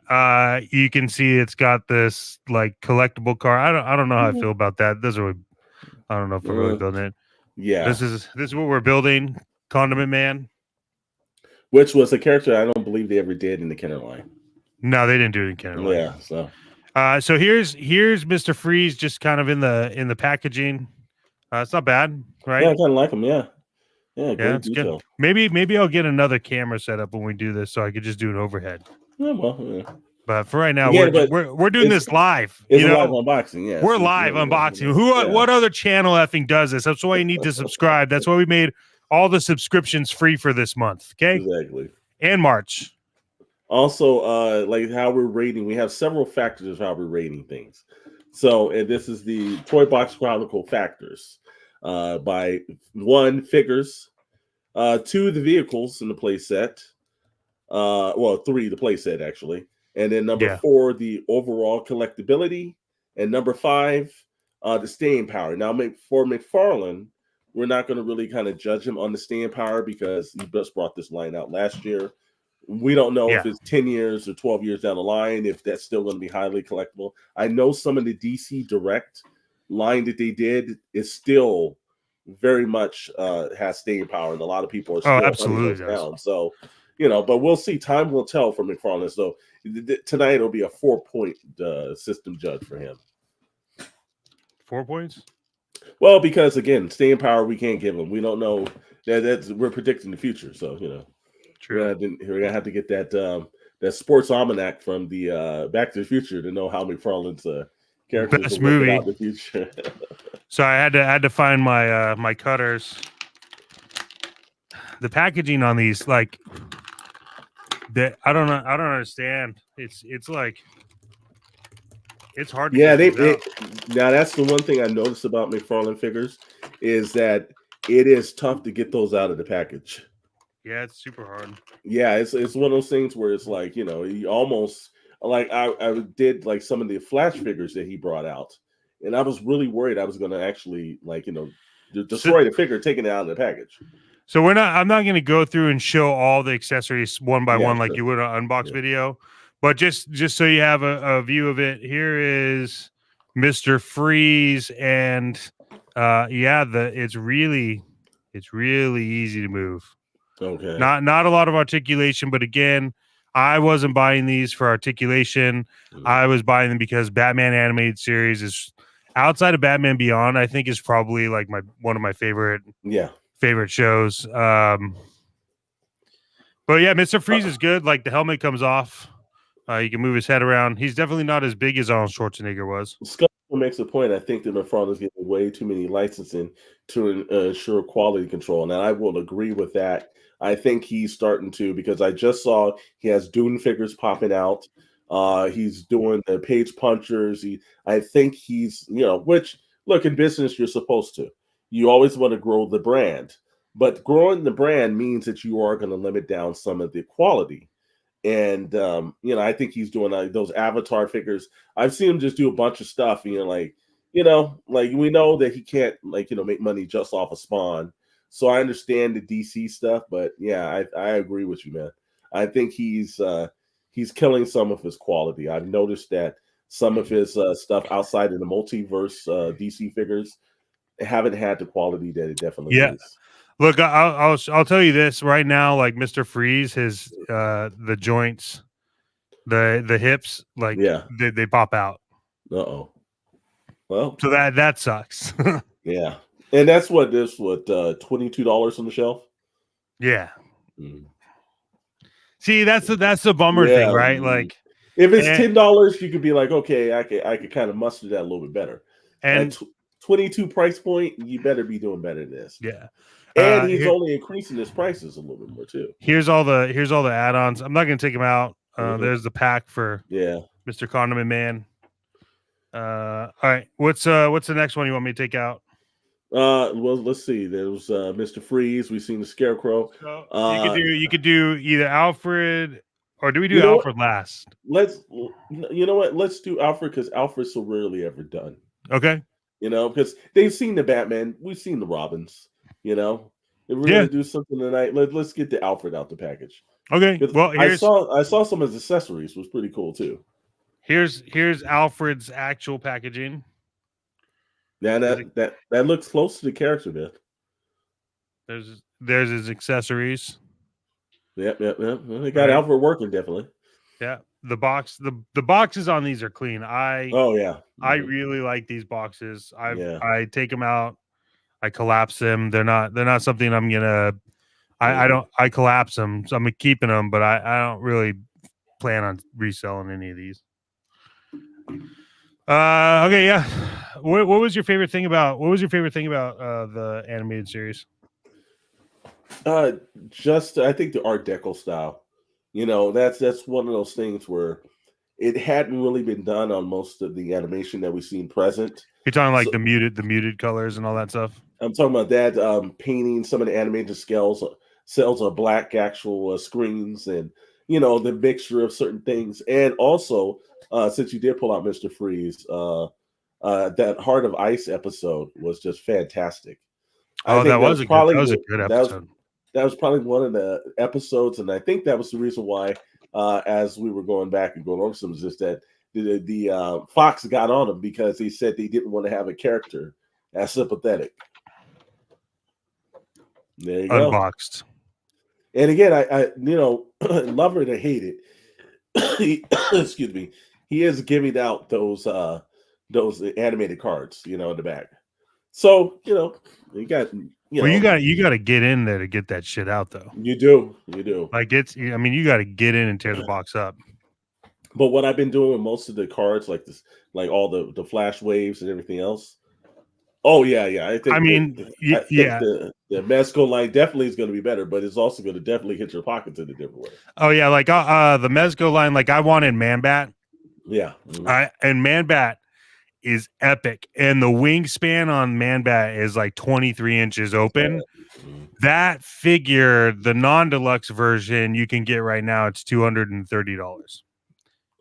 you can see it's got this like collectible car. I don't know how I feel about that. I don't know if we're really building it. Yeah. This is what we're building. Condiment Man, which was a character I don't believe they ever did in the Kenner line. No, they didn't do it in Kenner line. Yeah. So here's Mr. Freeze, just kind of in the packaging. It's not bad, right? Yeah, I kind of like him. Yeah. Yeah, great it's detail. Good. Maybe I'll get another camera set up when we do this, so I could just do an overhead. Yeah, well. But for right now, we're doing this live. It's a live unboxing. Yeah, we're live unboxing. What other channel effing does this? That's why you need to subscribe. That's why we made all the subscriptions free for this month. Okay, exactly. And March. Also, like how we're rating, we have several factors of how we're rating things. So, and this is the Toy Box Chronicle factors. By 1, figures, 2, the vehicles in the play set, 3, the play set actually, and then number 4, the overall collectability, and number 5, the staying power. Now, for McFarlane, we're not going to really kind of judge him on the staying power because he just brought this line out last year. We don't know if it's 10 years or 12 years down the line, if that's still going to be highly collectible. I know some of the DC Direct line that they did is still very much has staying power, and a lot of people are still absolutely down. So, but we'll see. Time will tell for McFarlane. So tonight it'll be a 4-point system judge for him. 4 points? Well, because again, staying power we can't give him. We don't know that's we're predicting the future. So true. We're gonna have to get that sports almanac from the Back to the Future to know how McFarlane's characters best movie out in the future. So I had to find my my cutters. The packaging on these, like, I don't understand. It's like it's hard to now that's the one thing I noticed about McFarlane figures is that it is tough to get those out of the package. Yeah, it's super hard. Yeah, it's one of those things where it's like, you almost like I did like some of the Flash figures that he brought out, and I was really worried I was going to actually destroy the figure, taking it out of the package. So I'm not going to go through and show all the accessories one by one like you would an unbox video, but just so you have a view of it. Here is Mr. Freeze, and it's really easy to move. Okay. Not a lot of articulation, but again, I wasn't buying these for articulation. I was buying them because Batman animated series is outside of Batman Beyond, I think is probably like one of my favorite shows. But yeah, Mr. Freeze is good. Like the helmet comes off. You can move his head around. He's definitely not as big as Arnold Schwarzenegger was. Scott makes a point. I think that McFarlane is getting way too many licensing to ensure quality control. And I will agree with that. I think he's starting to, because I just saw he has Dune figures popping out. He's doing the page punchers. I think he's, which, look, in business, you're supposed to. You always want to grow the brand. But growing the brand means that you are going to limit down some of the quality. And, I think he's doing those Avatar figures. I've seen him just do a bunch of stuff. We know that he can't, make money just off of Spawn. So I understand the DC stuff, but yeah, I agree with you, man. I think he's killing some of his quality. I've noticed that some of his stuff outside of the multiverse DC figures haven't had the quality that it definitely is. Look, I'll tell you this right now. Like Mr. Freeze, his the joints, the hips, they pop out. Uh-oh. Well, so that sucks. Yeah. And that's $22 on the shelf. Yeah. See, that's the bummer thing, right? Like, if it's $10, you could be like, okay, I could kind of muster that a little bit better. And 22 price point, you better be doing better than this. Yeah. And he's only increasing his prices a little bit more too. Here's all the add-ons. I'm not gonna take them out. There's the pack for Mr. Condiment Man. All right. What's the next one you want me to take out? Well, let's see. There was Mr. Freeze. We've seen the Scarecrow. So you could do either Alfred, or do we do Alfred last? You know what? Let's do Alfred, because Alfred's so rarely ever done. Okay. Because they've seen the Batman, we've seen the Robins. If we're gonna do something tonight, let's get the Alfred out the package. Okay. Well, I saw some of his accessories, was pretty cool too. Here's Alfred's actual packaging. Yeah, that looks close to the character there. There's his accessories. Yep. They got Alfred working, definitely. Yeah. The boxes on these are clean. I really like these boxes. I take them out, I collapse them. They're not something I'm gonna I collapse them, so I'm keeping them, but I don't really plan on reselling any of these. Okay, yeah. What was your favorite thing about the animated series? Just I think the Art Deco style. That's one of those things where it hadn't really been done on most of the animation that we've seen present. You're talking like the muted colors and all that stuff. I'm talking about that, painting some of the animated cells of black actual screens, and the mixture of certain things. And also, since you did pull out Mr. Freeze, that Heart of Ice episode was just fantastic. That was a good episode. That was probably one of the episodes, and I think that was the reason why, as we were going back and going over some of this, that the Fox got on them, because they said they didn't want to have a character as sympathetic. There you go. Unboxed. And again, I love it or hate it, excuse me, he is giving out those animated cards, in the back. So you got. You got to get in there to get that shit out, though. You do. Like you got to get in and tear the box up. But what I've been doing with most of the cards, like this, like all the flash waves and everything else. Oh yeah. I think the Mezco line definitely is going to be better, but it's also going to definitely hit your pockets in a different way. Oh yeah, like the Mezco line, like I wanted Man-Bat. Yeah, and Man-Bat is epic, and the wingspan on Man-Bat is like 23 inches open. That figure, the non-deluxe version, you can get right now. It's $230.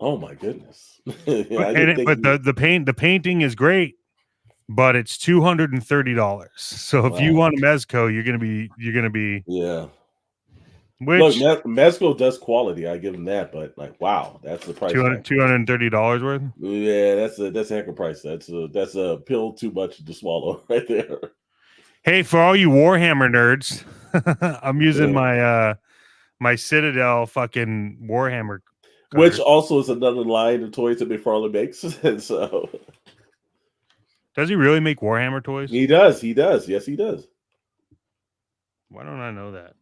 Oh my goodness! But the painting is great, but it's $230. So if you want a Mezco, you're gonna be yeah. Which look, Mezco does quality. I give him that, but like, wow, that's the price. $230 worth. Yeah, that's a heck of a price. That's a pill too much to swallow right there. Hey, for all you Warhammer nerds, I'm using my Citadel fucking Warhammer, which also is another line of toys that McFarlane makes. And so, does he really make Warhammer toys? He does. Yes, he does. Why don't I know that?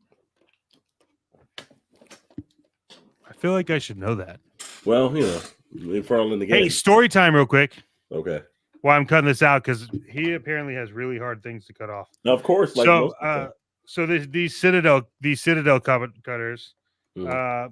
I feel like I should know that. Well, McFarlane the game. Hey, story time, real quick. Okay. Well, I'm cutting this out because he apparently has really hard things to cut off. Of course. Like so these Citadel cutters. A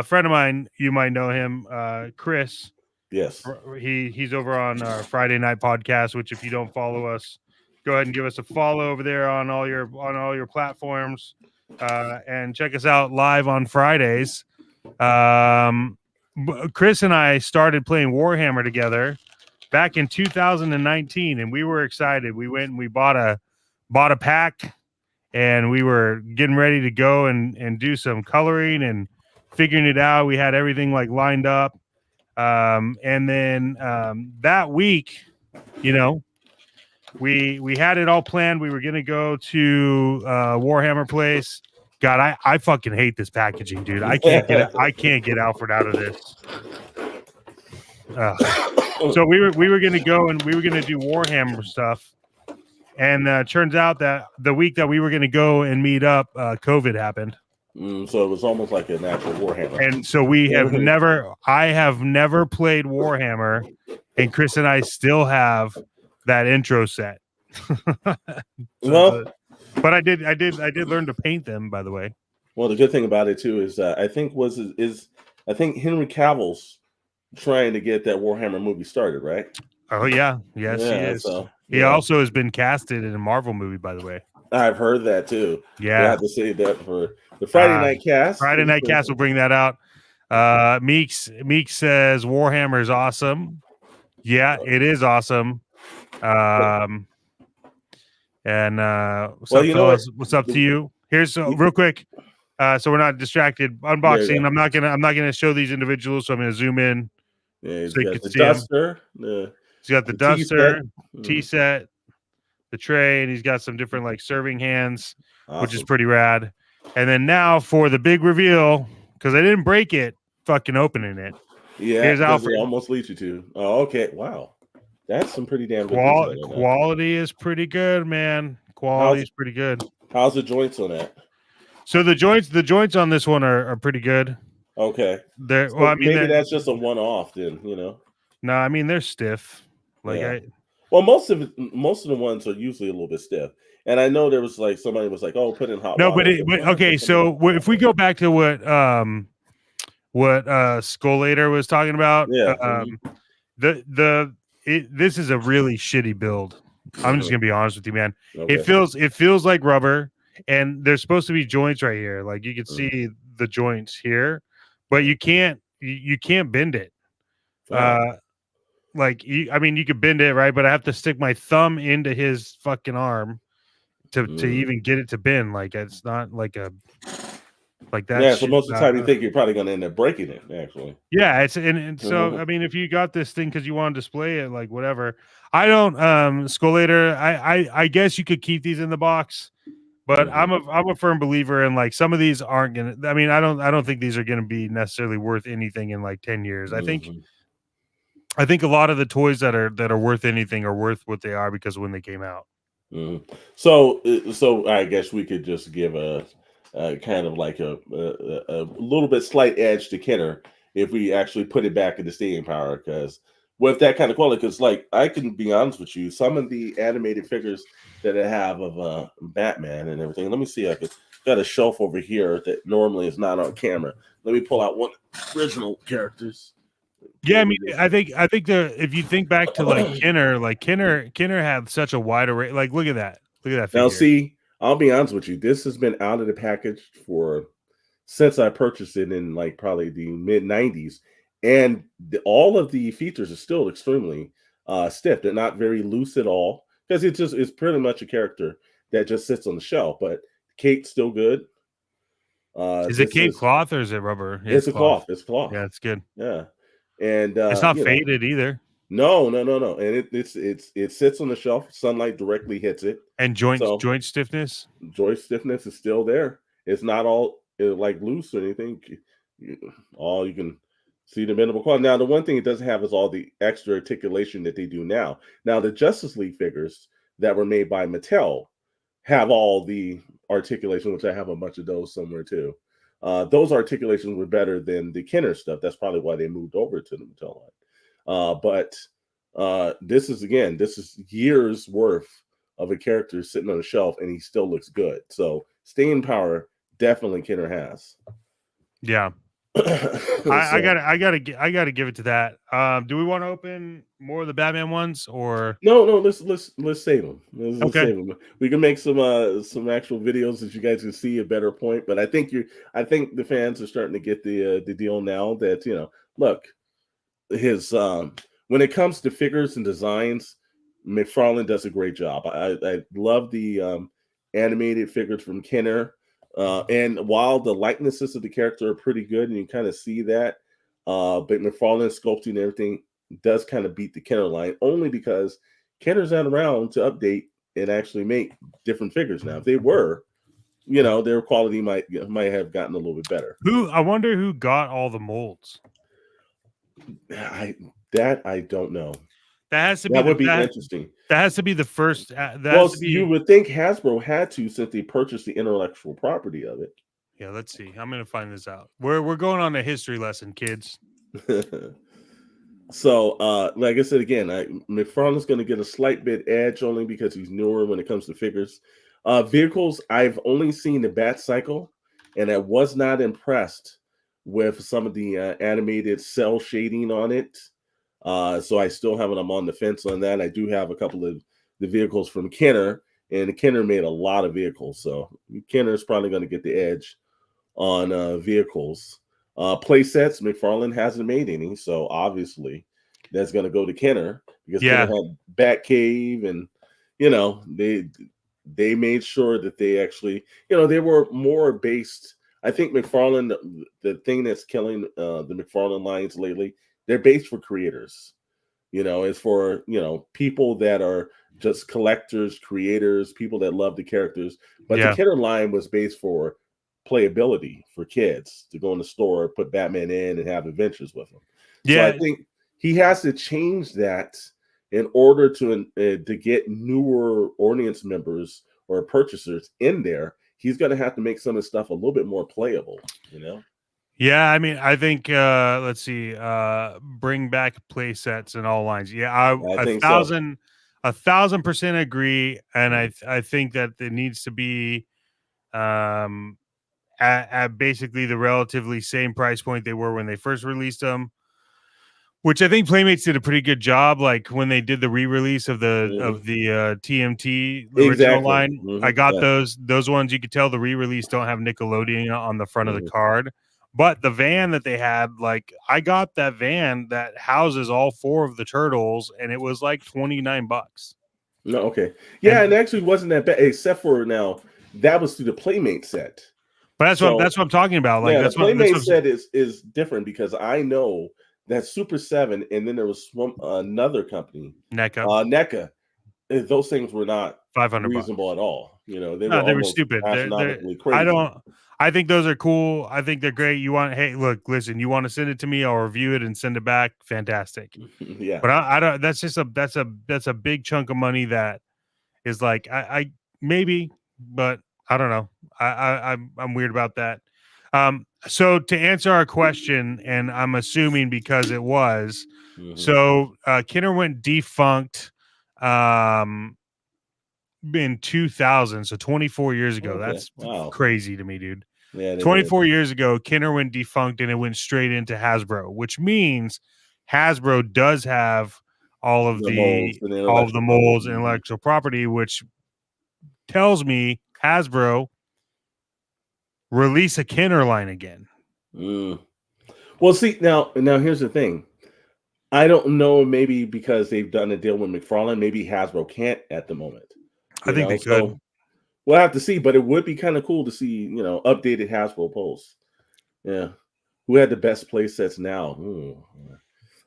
friend of mine, you might know him, Chris. Yes. He's over on our Friday Night Podcast, which if you don't follow us, go ahead and give us a follow over there on all your platforms, and check us out live on Fridays. Chris and I started playing Warhammer together back in 2019, and we were excited. We went and we bought a pack, and we were getting ready to go and do some coloring and figuring it out. We had everything like lined up. And then that week, we had it all planned. We were gonna go to Warhammer place. God, I fucking hate this packaging, dude. I can't get Alfred out of this. So we were gonna go and we were gonna do Warhammer stuff, and turns out that the week that we were gonna go and meet up, COVID happened. So it was almost like an actual Warhammer. And so I have never played Warhammer, and Chris and I still have that intro set. Well, But I did learn to paint them, by the way. well, the good thing about it too is I think I think Henry Cavill's trying to get that Warhammer movie started, right? Oh yeah, yes he Yeah, is. so He also has been casted in a Marvel movie, by the way. I've heard that too. We'll Yeah, have to save that for the Friday night cast. Friday Night Cast will bring that out. Meeks says Warhammer is awesome. Yeah, it is awesome. And what's Well, up, you know what? fellas? What's up to you? Here's real quick. So we're not distracted. Unboxing. I'm not gonna show these individuals. So I'm gonna zoom in Yeah, so he's you got can the see them. duster, He's got the tea set. duster, tea set, the tray, and he's got some different like serving hands, which is Awesome. pretty rad. And then now for the big reveal, because I didn't break it, fucking opening it. Yeah, Here's because Alfred. it almost leads you to. Oh, okay. Wow, that's some pretty damn good detail on that. Quality is pretty good, man. Quality is pretty good. How's the joints on that? So the joints on this one are pretty good. Okay. They're So well, I mean, maybe that's just a one-off then, you know. No, I mean they're stiff. Like Yeah. Well, most of the ones are usually a little bit stiff. And I know there was like somebody was like, "Oh, put in hot water." But okay. So if we go back to what Skullator was talking about, this is a really shitty build. I'm just gonna be honest with you, man. Okay. It feels like rubber, and there's supposed to be joints right here. Like you can see the joints here, but you can't bend it. I mean, you could bend it, right? But I have to stick my thumb into his fucking arm to even get it to bend. Like it's not like a like that. Yeah, so most of the time you think you're probably going to end up breaking it, actually. Yeah, it's and so I mean, if you got this thing because you want to display it, like whatever. I don't Skullator. I guess you could keep these in the box, but I'm a firm believer in like some of these aren't gonna. I mean, I don't think these are gonna be necessarily worth anything in like 10 years. I think a lot of the toys that are worth anything are worth what they are because of when they came out. So I guess we could just give a kind of like a little bit slight edge to Kenner if we actually put it back into staying power, because with that kind of quality, because like I can be honest with you, some of the animated figures that I have of Batman and everything. Let me see. I could got a shelf over here that normally is not on camera. Let me pull out one original characters. Yeah, I mean, I think if you think back to like Kenner had such a wide array. Like, look at that figure. Now, see, I'll be honest with you. This has been out of the package since I purchased it in like probably the mid '90s, and all of the features are still extremely stiff. They're not very loose at all because it's pretty much a character that just sits on the shelf. But Kate's still good. Is it Kate cloth or is it rubber? It's a cloth. It's cloth. Yeah, it's good. Yeah, and it's not faded either. No, and it sits on the shelf. Sunlight directly hits it, and joint stiffness. Joint stiffness is still there. It's not all like loose or anything. All you can see the bendable quality. Now, the one thing it doesn't have is all the extra articulation that they do now. Now, the Justice League figures that were made by Mattel have all the articulation, which I have a bunch of those somewhere too. Those articulations were better than the Kenner stuff. That's probably why they moved over to the Mattel line. But this is years worth of a character sitting on a shelf, and he still looks good. So staying power definitely Kenner has. Yeah. I gotta give it to that. Do we want to open more of the Batman ones or no? Let's save them. Let's save them. We can make some actual videos that you guys can see a better point. But I think the fans are starting to get the deal now that look, his when it comes to figures and designs, McFarlane does a great job. I love the animated figures from Kenner. And while the likenesses of the character are pretty good, and you kind of see that, but McFarlane sculpting and everything does kind of beat the Kenner line, only because Kenner's not around to update and actually make different figures now. If they were, their quality might have gotten a little bit better. I wonder who got all the molds. I don't know. That would be interesting. That has to be the first. You would think Hasbro had to, since they purchased the intellectual property of it. Yeah, let's see. I'm gonna find this out. We're going on a history lesson, kids. So, like I said again, McFarlane's going to get a slight bit edge only because he's newer when it comes to figures. Vehicles, I've only seen the Bat Cycle, and I was not impressed with some of the animated cell shading on it. So I still haven't. I'm on the fence on that. I do have a couple of the vehicles from Kenner, and Kenner made a lot of vehicles, so Kenner is probably going to get the edge on vehicles. Play sets, McFarlane hasn't made any, so obviously that's going to go to Kenner because Kenner Yeah, had Batcave, and you know they made sure that they actually, they were more based. I think McFarlane, the thing that's killing the McFarlane lines lately, they're based for creators. It's for people that are just collectors, creators, people that love the characters. But the yeah, Kenner line was based for playability for kids to go in the store, put Batman in, and have adventures with him. So I yeah, think he has to change that in order to get newer audience members or purchasers in there. He's going to have to make some of the stuff a little bit more playable. yeah. I mean, I think let's see, bring back play sets in all lines. Yeah, I a think so. thousand, 1,000% agree, and Mhm. I think that it needs to be um at basically the relatively same price point they were when they first released them. Which I think Playmates did a pretty good job. Like when they did the re-release of Mhm. the TMT original Exactly. line, I Mhm. got Yeah. those ones. You could tell the re-release don't have Nickelodeon on the front of the Mhm. card, but the van that they had, like I got that van that houses all four of the turtles, and it was like $29. No, okay. Yeah, and And actually wasn't that bad, except for now that was through the Playmate set. but So that's what I'm talking about. Like yeah, the that's Playmate what set is different because I know that Super Seven, and then there was another company, NECA NECA. Those things were not $500. reasonable at all. They were No, they were almost stupid. They're astronomically I crazy. don't I think those are cool. I think they're great. You want hey, look, listen, you want to send it to me, I'll review it and send it back. Fantastic. Yeah. But I don't that's just a big chunk of money that is like I maybe, but I don't know. I'm weird about that. So to answer our question, and I'm assuming because it was Hmm. so Kinner went defunct in 2000, so 24 years ago. Okay. That's Wow. crazy to me, dude. Yeah, it is. 24 years ago, Kenner went defunct and it went straight into Hasbro, which means Hasbro does have The molds and the all of the intellectual property. molds and intellectual property, which tells me Hasbro release a Kenner line again. Mm. Well, see now here's the thing. I don't know, maybe because they've done a deal with McFarlane, maybe Hasbro can't at the moment. I think they So could. we'll have to see, but it would be kind of cool to see, updated Hasbro posts. Yeah. Who had the best play sets now?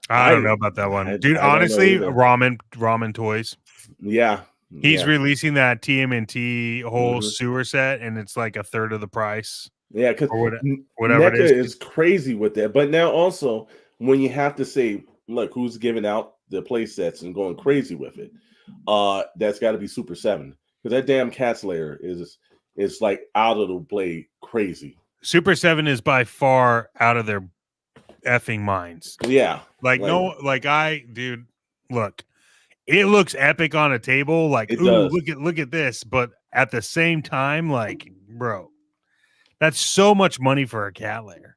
I don't I know about that one, I dude. I don't know Honestly, either. ramen toys. Yeah. He's Yeah. releasing that TMNT whole Hmm. sewer set, and it's like a third of the price, Yeah, because or whatever it NECA is. is crazy with that. But now also, when you have to say, look, who's giving out the play sets and going crazy with it, that's got to be Super 7. Because that damn cat slayer is like out of the play crazy. Super 7 is by far out of their effing minds. Yeah. Like, Like no, like dude, look, it looks epic on a table. Like, it ooh, does. look at this. But at the same time, like, bro, that's so much money for a cat layer.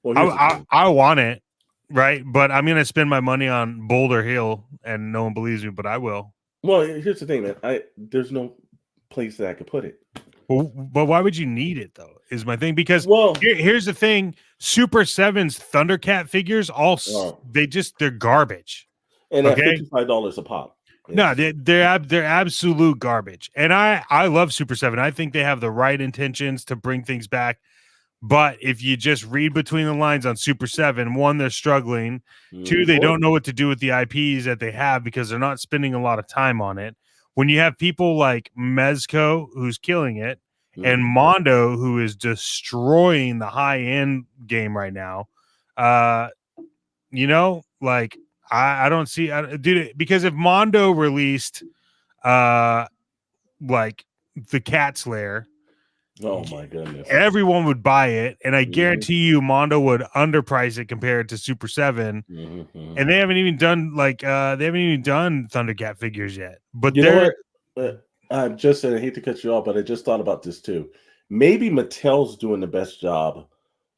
Well, here's the thing. I want it, right? But I'm gonna spend my money on Boulder Hill, and no one believes me, but I will. Well, here's the thing, man. There's no place that I could put it. But why would you need it though? Is my thing because Well, here's the thing: Super Seven's Thundercat figures uh, they're garbage. and at Okay, $55 a pop. no, It's they're absolute garbage. And I love Super Seven. I think they have the right intentions to bring things back. But if you just read between the lines on Super 7, one, they're struggling. Two, they or don't know what to do with the IPs that they have because they're not spending a lot of time on it. When you have people like Mezco, who's killing it, and mhm. Mondo, who is destroying the high end game right now, uh, like I don't see, dude, because if Mondo released, like the Cat Slayer, Oh my goodness. Everyone would buy it, and I Mhm, guarantee you Mondo would underprice it compared to Super 7. mhm, mhm. And they haven't even done Thundercat figures yet. But You know they're what? I just said I hate to cut you off, but I just thought about this too. Maybe Mattel's doing the best job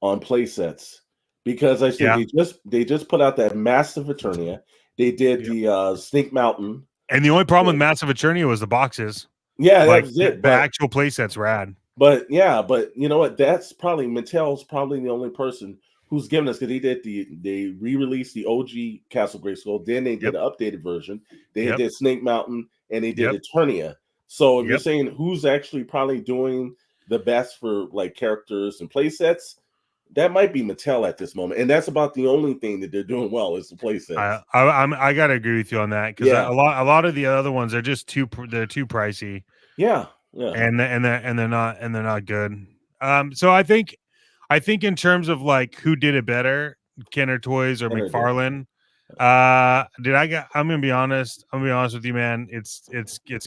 on play sets because I said yeah. they just put out that massive Eternia. They did Yep. the Snake Mountain. And the only problem with Massive Eternia was the boxes. Yeah, that Like was it. the actual play set's rad. But yeah, but you know what? That's probably Mattel's probably the only person who's given us because they re-released the OG Castle Grayskull, then they did Yep. an updated version. They Yep. did Snake Mountain and they did Yep. Eternia. So if you're Yep. saying who's actually probably doing the best for like characters and play sets, that might be Mattel at this moment. And that's about the only thing that they're doing well is the play sets. I gotta agree with you on that because Yeah, a lot of the other ones are just they're too pricey yeah, yeah. and they're not good. So I think in terms of like who did it better, Kenner Toys or And I did. McFarlane. I'm gonna be honest. I'm gonna be honest with you, man. It's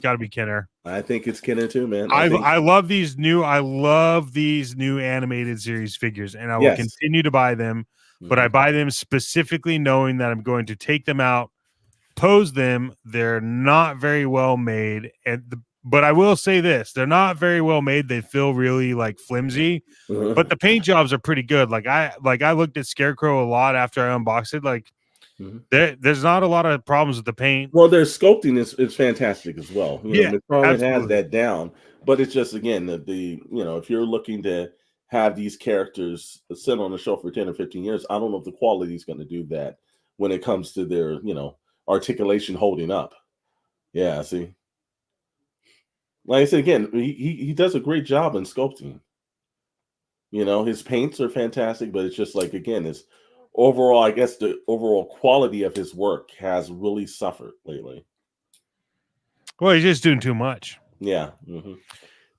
got to be Kenner. I think it's Kenner too, man. I think I love these new animated series figures, and I will yes. continue to buy them. But I Mhm, buy them specifically knowing that I'm going to take them out, pose them. They're not very well made, but I will say this: they're not very well made. They feel really like flimsy, but mhm, the paint jobs are pretty good. I looked at Scarecrow a lot after I unboxed it. Like mhm. there's not a lot of problems with the paint. Well, their sculpting is fantastic as well. You know, Yeah, McFarlane has absolutely. that down, but it's just again the you know if you're looking to have these characters sit on the shelf for 10 or 15 years, I don't know if the quality is going to do that when it comes to their articulation holding up. Yeah, see, like I said again, he does a great job in sculpting. You know, his paints are fantastic, but it's just like again, his overall, I guess the overall quality of his work has really suffered lately. Well, he's just doing too much. Yeah. Hmm.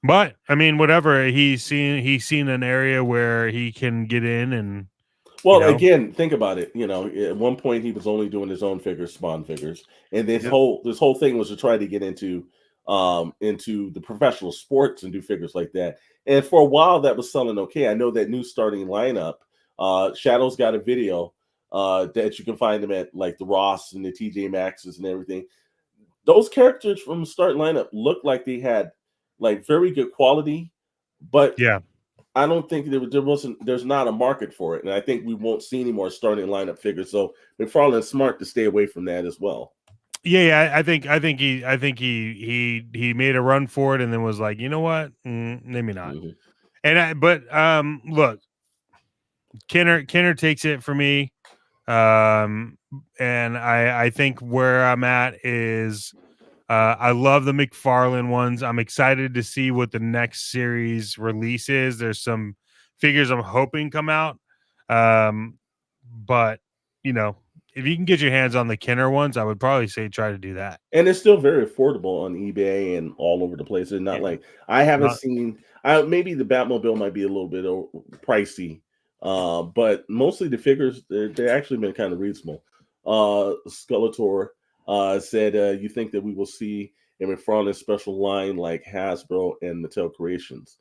But I mean, whatever. He's seen an area where he can get in, and you Well, know, again, think about it. You know, at one point he was only doing his own figures, Spawn figures, and yep, this whole thing was to try to get into the professional sports and do figures like that. And for a while that was selling okay. I know that new starting lineup, Shadow's got a video that you can find them at like the Ross and the TJ Maxxes and everything. Those characters from the starting lineup looked like they had like very good quality, but yeah, I don't think there's not a market for it, and I think we won't see any more starting lineup figures. So McFarlane's smart to stay away from that as well. yeah. I think he made a run for it, and then was like, you know what, maybe not. Mhm. But look, Kenner takes it for me. And I think where I'm at is I love the McFarlane ones. I'm excited to see what the next series releases. There's some figures I'm hoping come out. Um, but you know, if you can get your hands on the Kenner ones, I would probably say try to do that. And it's still very affordable on eBay and all over the place. It's not Yeah, like I haven't not seen. Maybe the Batmobile might be a little bit pricey, but mostly the figures they're actually been kind of reasonable. Skeletor said, "You think that we will see a McFarlane special line like Hasbro and Mattel Creations?"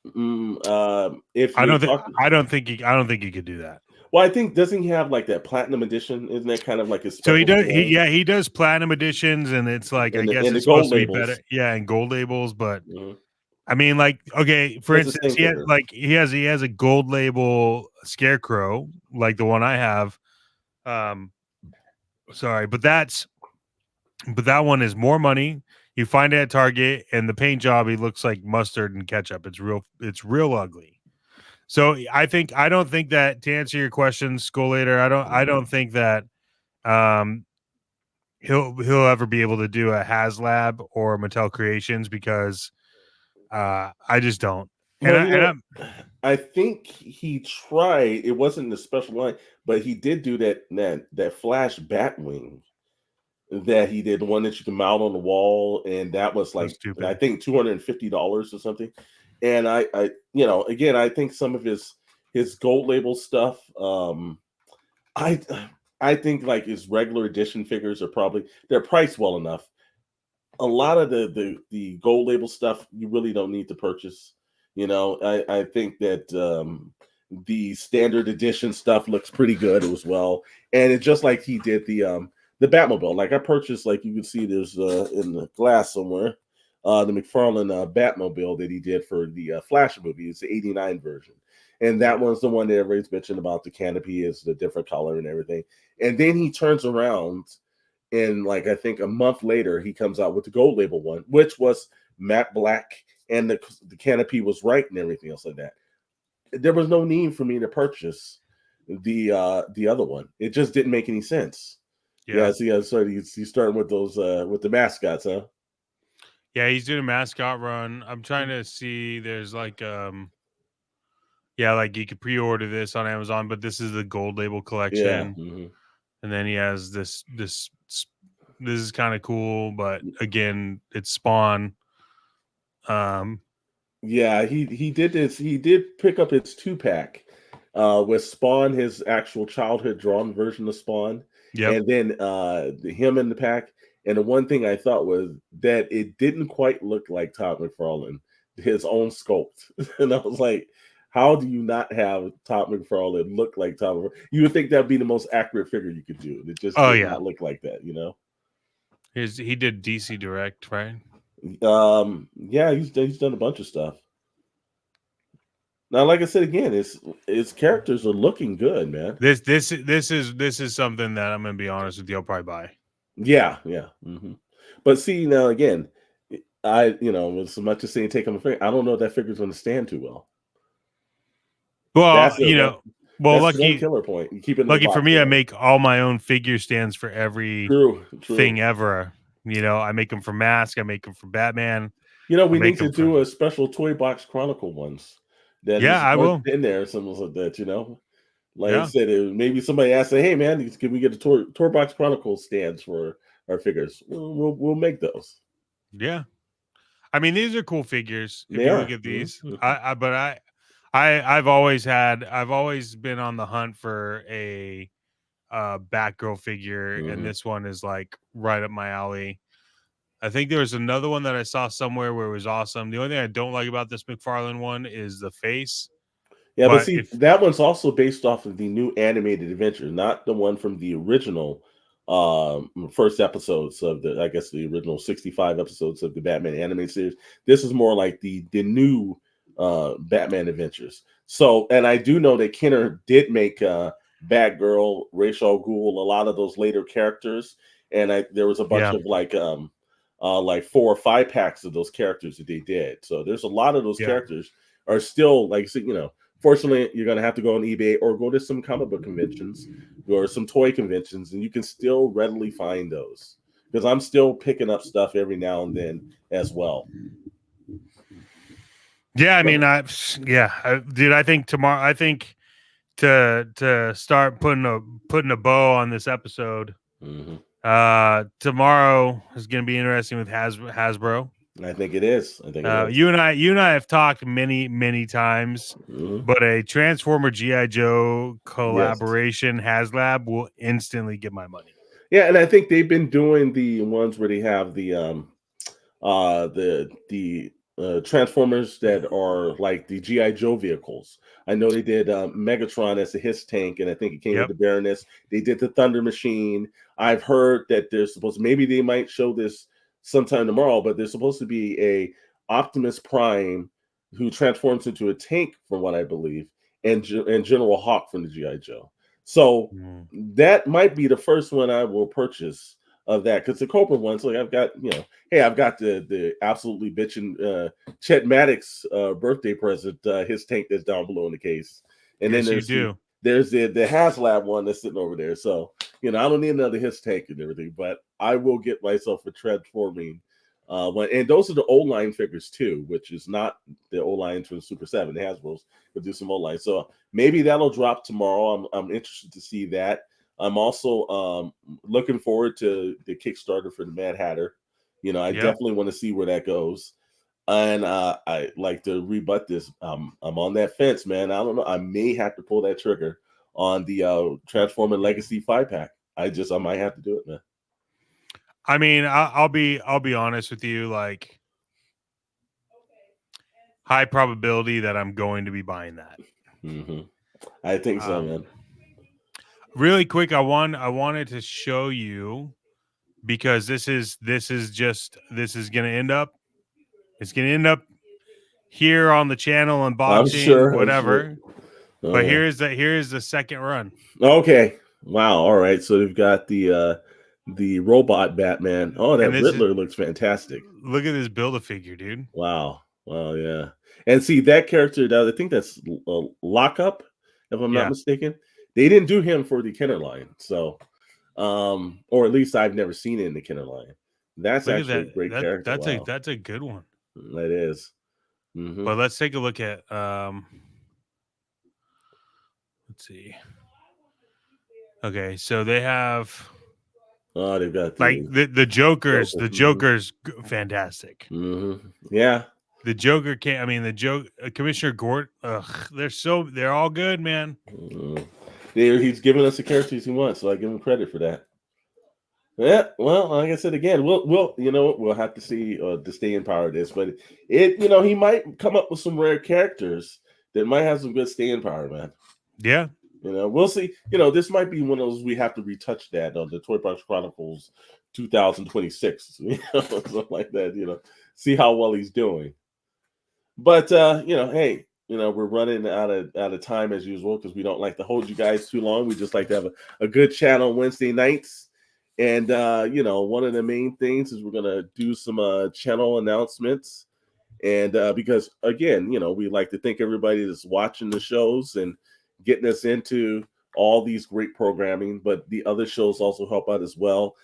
If you're talking, I don't think he could do that. well, I think doesn't he have like that platinum edition? Isn't that kind of like his So he special does line he does platinum editions, and it's like I guess and the it's gold supposed to be labels? better. Yeah, and gold labels, but Mhm. I mean, like, okay, for That's the instance, same figure. he has a gold label scarecrow, like the one I have. Um, sorry, but that one is more money. You find it at Target, and the paint job, he looks like mustard and ketchup. It's real ugly. So I don't think that to answer your question, Skullator, I Mhm. don't think that um he'll ever be able to do a HasLab or Mattel Creations because I just don't. Well, you And know, I'm I think he tried. It wasn't the special line, but he did do that Flash Batwing that he did, the one that you can mount on the wall, and that was so like I stupid. think $250 or something. And I again, I think some of his gold label stuff, I I think like his regular edition figures are probably they're priced well enough. A lot of the gold label stuff you really don't need to purchase. I think that the standard edition stuff looks pretty good as well, and it's just like he did the Batmobile. Like I purchased, like you can see, there's in the glass somewhere, the McFarlane Batmobile that he did for the Flash movie. It's the '89 version, and that one's the one that everybody's mentioned about. The canopy is the different color and everything, and then he turns around. And like I think a month later, he comes out with the gold label one, which was matte black, and the canopy was right and everything else like that. There was no need for me to purchase the other one. It just didn't make any sense. Yeah. So he's starting with those with the mascots, huh? Yeah, he's doing a mascot run. I'm trying to see. There's like yeah, like you could pre-order this on Amazon, but this is the gold label Yeah. collection. Mm-hmm. And then he has this is kind of cool, but again, it's Spawn. Um Yeah, he did this. He did pick up his 2-pack with Spawn, his actual childhood drawn version of Spawn, yep. and then him in the pack. And the one thing I thought was that it didn't quite look like Todd McFarlane, his own sculpt. And I was like, how do you not have Todd McFarlane look like Todd McFarlane? You would think that'd be the most accurate figure you could do. It just Oh did yeah. not look like that. He did DC Direct, right? Yeah, he's done a bunch of stuff. Now, like I said again, his characters are looking good, man. This is something that I'm gonna be honest with you, I'll probably buy. Yeah, yeah. But see, now again, with so much as saying take him a figure, I don't know if that figure's going to stand too well. Well, That's the well, that's the one killer point. You keep it in the lucky for box. me, I Yeah. make all my own figure stands for every True. thing ever. I make them for Mask, I make them for Batman, I We make need to them for do a special Toy Box Chronicle ones. That yeah, is I what's will. in there, something like that. Like I Yeah, said, maybe somebody asked, "Hey, man, can we get a Toy Box Chronicle stands for our figures?" We'll make those. yeah. I mean, these are cool figures. If They you look are. at these, I've always been on the hunt for a Batgirl figure, and Mhm. this one is like right up my alley. I think there was another one that I saw somewhere where it was awesome. The only thing I don't like about this McFarlane one is the face. Yeah, but But see, if that one's also based off of the new animated adventure, not the one from the original first episodes of I guess the original 65 episodes of the Batman animated series. This is more like the new Batman adventures. So, and I do know that Kenner did make Batgirl, Ra's al Ghul, a lot of those later characters, and there was a bunch yeah, of like 4 or 5 packs of those characters that they did. So there's a lot of those yeah, characters are still like. Fortunately, you're going to have to go on eBay or go to some comic book conventions or some toy conventions, and you can still readily find those because I'm still picking up stuff every now and then as well. yeah. I But mean, dude. I think tomorrow. I think to start putting a bow on this episode. mhm, Tomorrow is going to be interesting with Hasbro. I think it is. I think it is. You and I have talked many times, Mhm. but a Transformer GI Joe Yes. collaboration HasLab will instantly get my money. Yeah, and I think they've been doing the ones where they have the Transformers that are like the GI Joe vehicles. I know they did Megatron as a his tank, and I think it came with Yep. the Baroness. They did the Thunder Machine. I've heard that there's supposed maybe they might show this sometime tomorrow, but there's supposed to be a Optimus Prime who transforms into a tank, from what I believe, and General Hawk from the GI Joe. So Mm. that might be the first one I will purchase of that because the Cobra ones, like I've got, hey, I've got the absolutely bitching Chet Maddox birthday present, his tank that's down below in the case, and then Yes, you do. there's the HasLab one that's sitting over there. So I don't need another his tank and everything, but I will get myself a transforming one, and those are the old line figures too, which is not the old lines from Super 7 Hasbro's, but do some old line. So maybe that'll drop tomorrow. I'm interested to see that. I'm also looking forward to the Kickstarter for the Mad Hatter. I Yep. definitely want to see where that goes. And I like to rebut this. I'm on that fence, man. I don't know. I may have to pull that trigger on the Transformer Legacy 5-pack. I might have to do it, man. I mean, I'll be honest with you. Like, high probability that I'm going to be buying that. Mm-hmm. I think so, man. Really quick, I wanted to show you, because this is going to end up, it's going to end up here on the channel, unboxing, whatever. But Yeah. here's the second run. Okay. Wow. All right. So they've got the robot Batman. Oh, that Riddler looks fantastic. Look at this Build-A-Figure, dude. Wow. Wow. Yeah. And see that character. I think that's Lockup, if I'm not mistaken. They didn't do him for the Kenner line, so or at least I've never seen it in the Kenner line. That's actually a great character. That's a good one. That is. Mm-hmm. But let's take a look at let's see. Okay, so they have they've got the Joker's fantastic. Mm-hmm. Yeah. The Joker can't. I mean, Commissioner Gordon. They're all good, man. Mm-hmm. He's giving us the characters he wants, so I give him credit for that. Yeah, well, like I said again, we'll have to see to stay in power of this, but he might come up with some rare characters that might have some good staying power, man. Yeah. We'll see. This might be one of those we have to retouch that on the TOYBOX Chronicles 2026, something like that. See how well he's doing. But hey, we're running out of time as usual because we don't like to hold you guys too long. We just like to have a good chat on Wednesday nights. And one of the main things is we're gonna do some channel announcements. And because again, we like to thank everybody that's watching the shows and getting us into all these great programming, but the other shows also help out as well.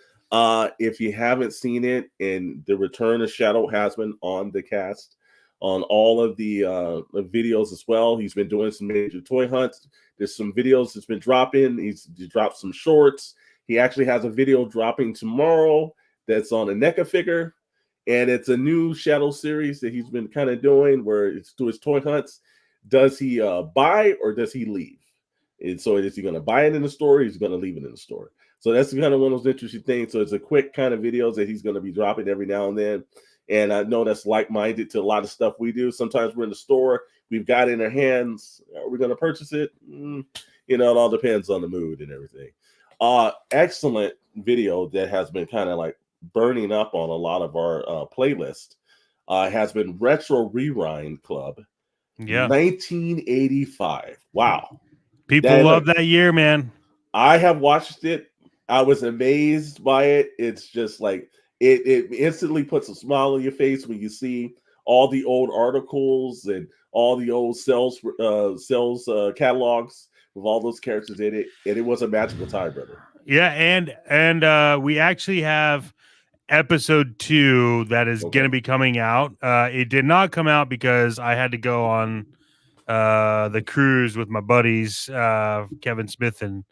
If you haven't seen it, and the return of Shadow has been on the cast on all of the videos as well. He's been doing some major toy hunts. There's some videos that's been dropping. He's dropped some shorts. He actually has a video dropping tomorrow that's on a NECA figure, and it's a new Shadow series that he's been kind of doing where it's to his toy hunts. Does he buy or does he leave? And so is he going to buy it in the store? Or he's going to leave it in the store. So that's kind of one of those interesting things. So it's a quick kind of videos that he's going to be dropping every now and then. And I know that's like-minded to a lot of stuff we do. Sometimes we're in the store, we've got it in our hands. Are we going to purchase it? It all depends on the mood and everything. Excellent video that has been kind of like burning up on a lot of our playlist has been Retro Rewind Club. Yeah, 1985. Wow, people love that year, man. I have watched it. I was amazed by it. It's just like it instantly puts a smile on your face when you see all the old articles and all the old sales catalogs with all those characters in it, and it was a magical time, brother. Yeah, and we actually have episode 2 that is going to be coming out. It did not come out because I had to go on the cruise with my buddies, Kevin Smith and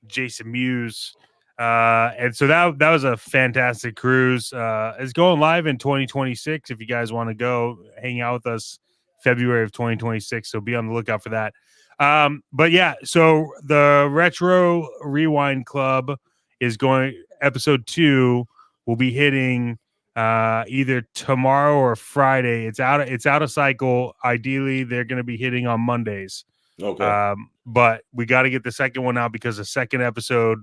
Jason Mewes. And so that was a fantastic cruise. It's going live in 2026. If you guys want to go hang out with us, February of 2026. So be on the lookout for that. But yeah, so the Retro Rewind Club is going, episode 2 will be hitting either tomorrow or Friday. It's out of cycle. Ideally, they're going to be hitting on Mondays. Okay. But we got to get the second one out because the second episode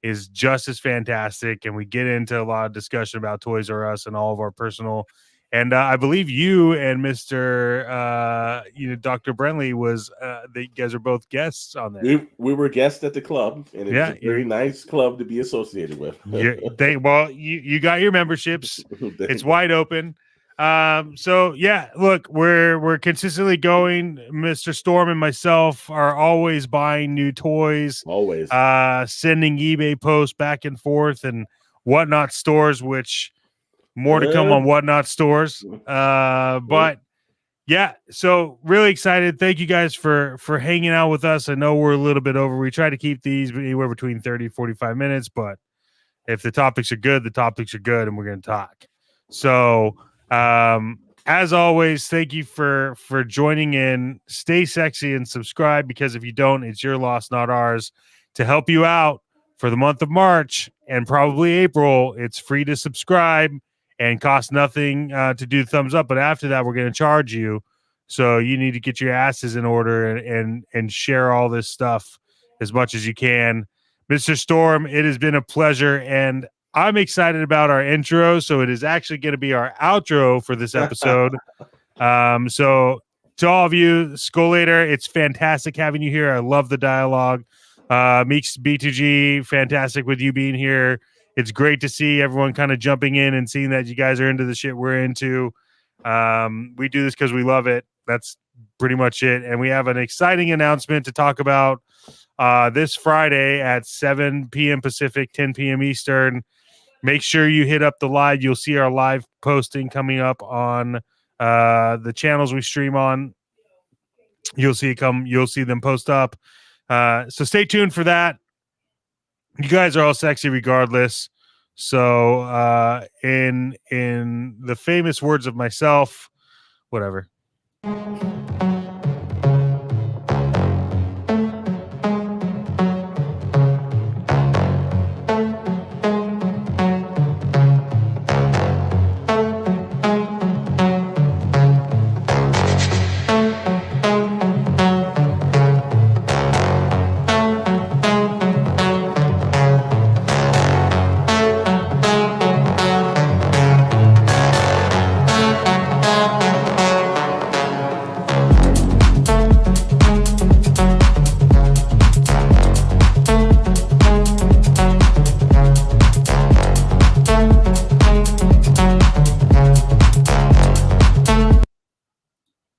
is just as fantastic, and we get into a lot of discussion about Toys R Us and all of our personal. And I believe you and Mr. Dr. Brentley was you guys are both guests on there. We were guests at the club, and it's a very nice club to be associated with. You got your memberships. It's wide open. So yeah, look, we're consistently going. Mr. Storm and myself are always buying new toys, always sending eBay posts back and forth and whatnot stores, which more to come on whatnot stores. But yeah, so really excited. Thank you guys for hanging out with us. I know we're a little bit over. We try to keep these anywhere between 30 45 minutes, but if the topics are good, the topics are good, and we're going to talk. So as always, thank you for joining in. Stay sexy and subscribe, because if you don't, it's your loss, not ours. To help you out for the month of March and probably April, it's free to subscribe and costs nothing to do thumbs up. But after that, we're going to charge you So you need to get your asses in order and share all this stuff as much as you can. Mr. Storm, it has been a pleasure, and I'm excited about our intro. So it is actually going to be our outro for this episode. So to all of you, Skolator, it's fantastic having you here. I love the dialogue. Meeks B2G, fantastic with you being here. It's great to see everyone kind of jumping in and seeing that you guys are into the shit we're into. We do this because we love it. That's pretty much it. And we have an exciting announcement to talk about this Friday at 7 p.m. Pacific, 10 p.m. Eastern. Make sure you hit up the live. You'll see our live posting coming up on the channels we stream on. You'll see them post up. So stay tuned for that. You guys are all sexy regardless. So in the famous words of myself, whatever.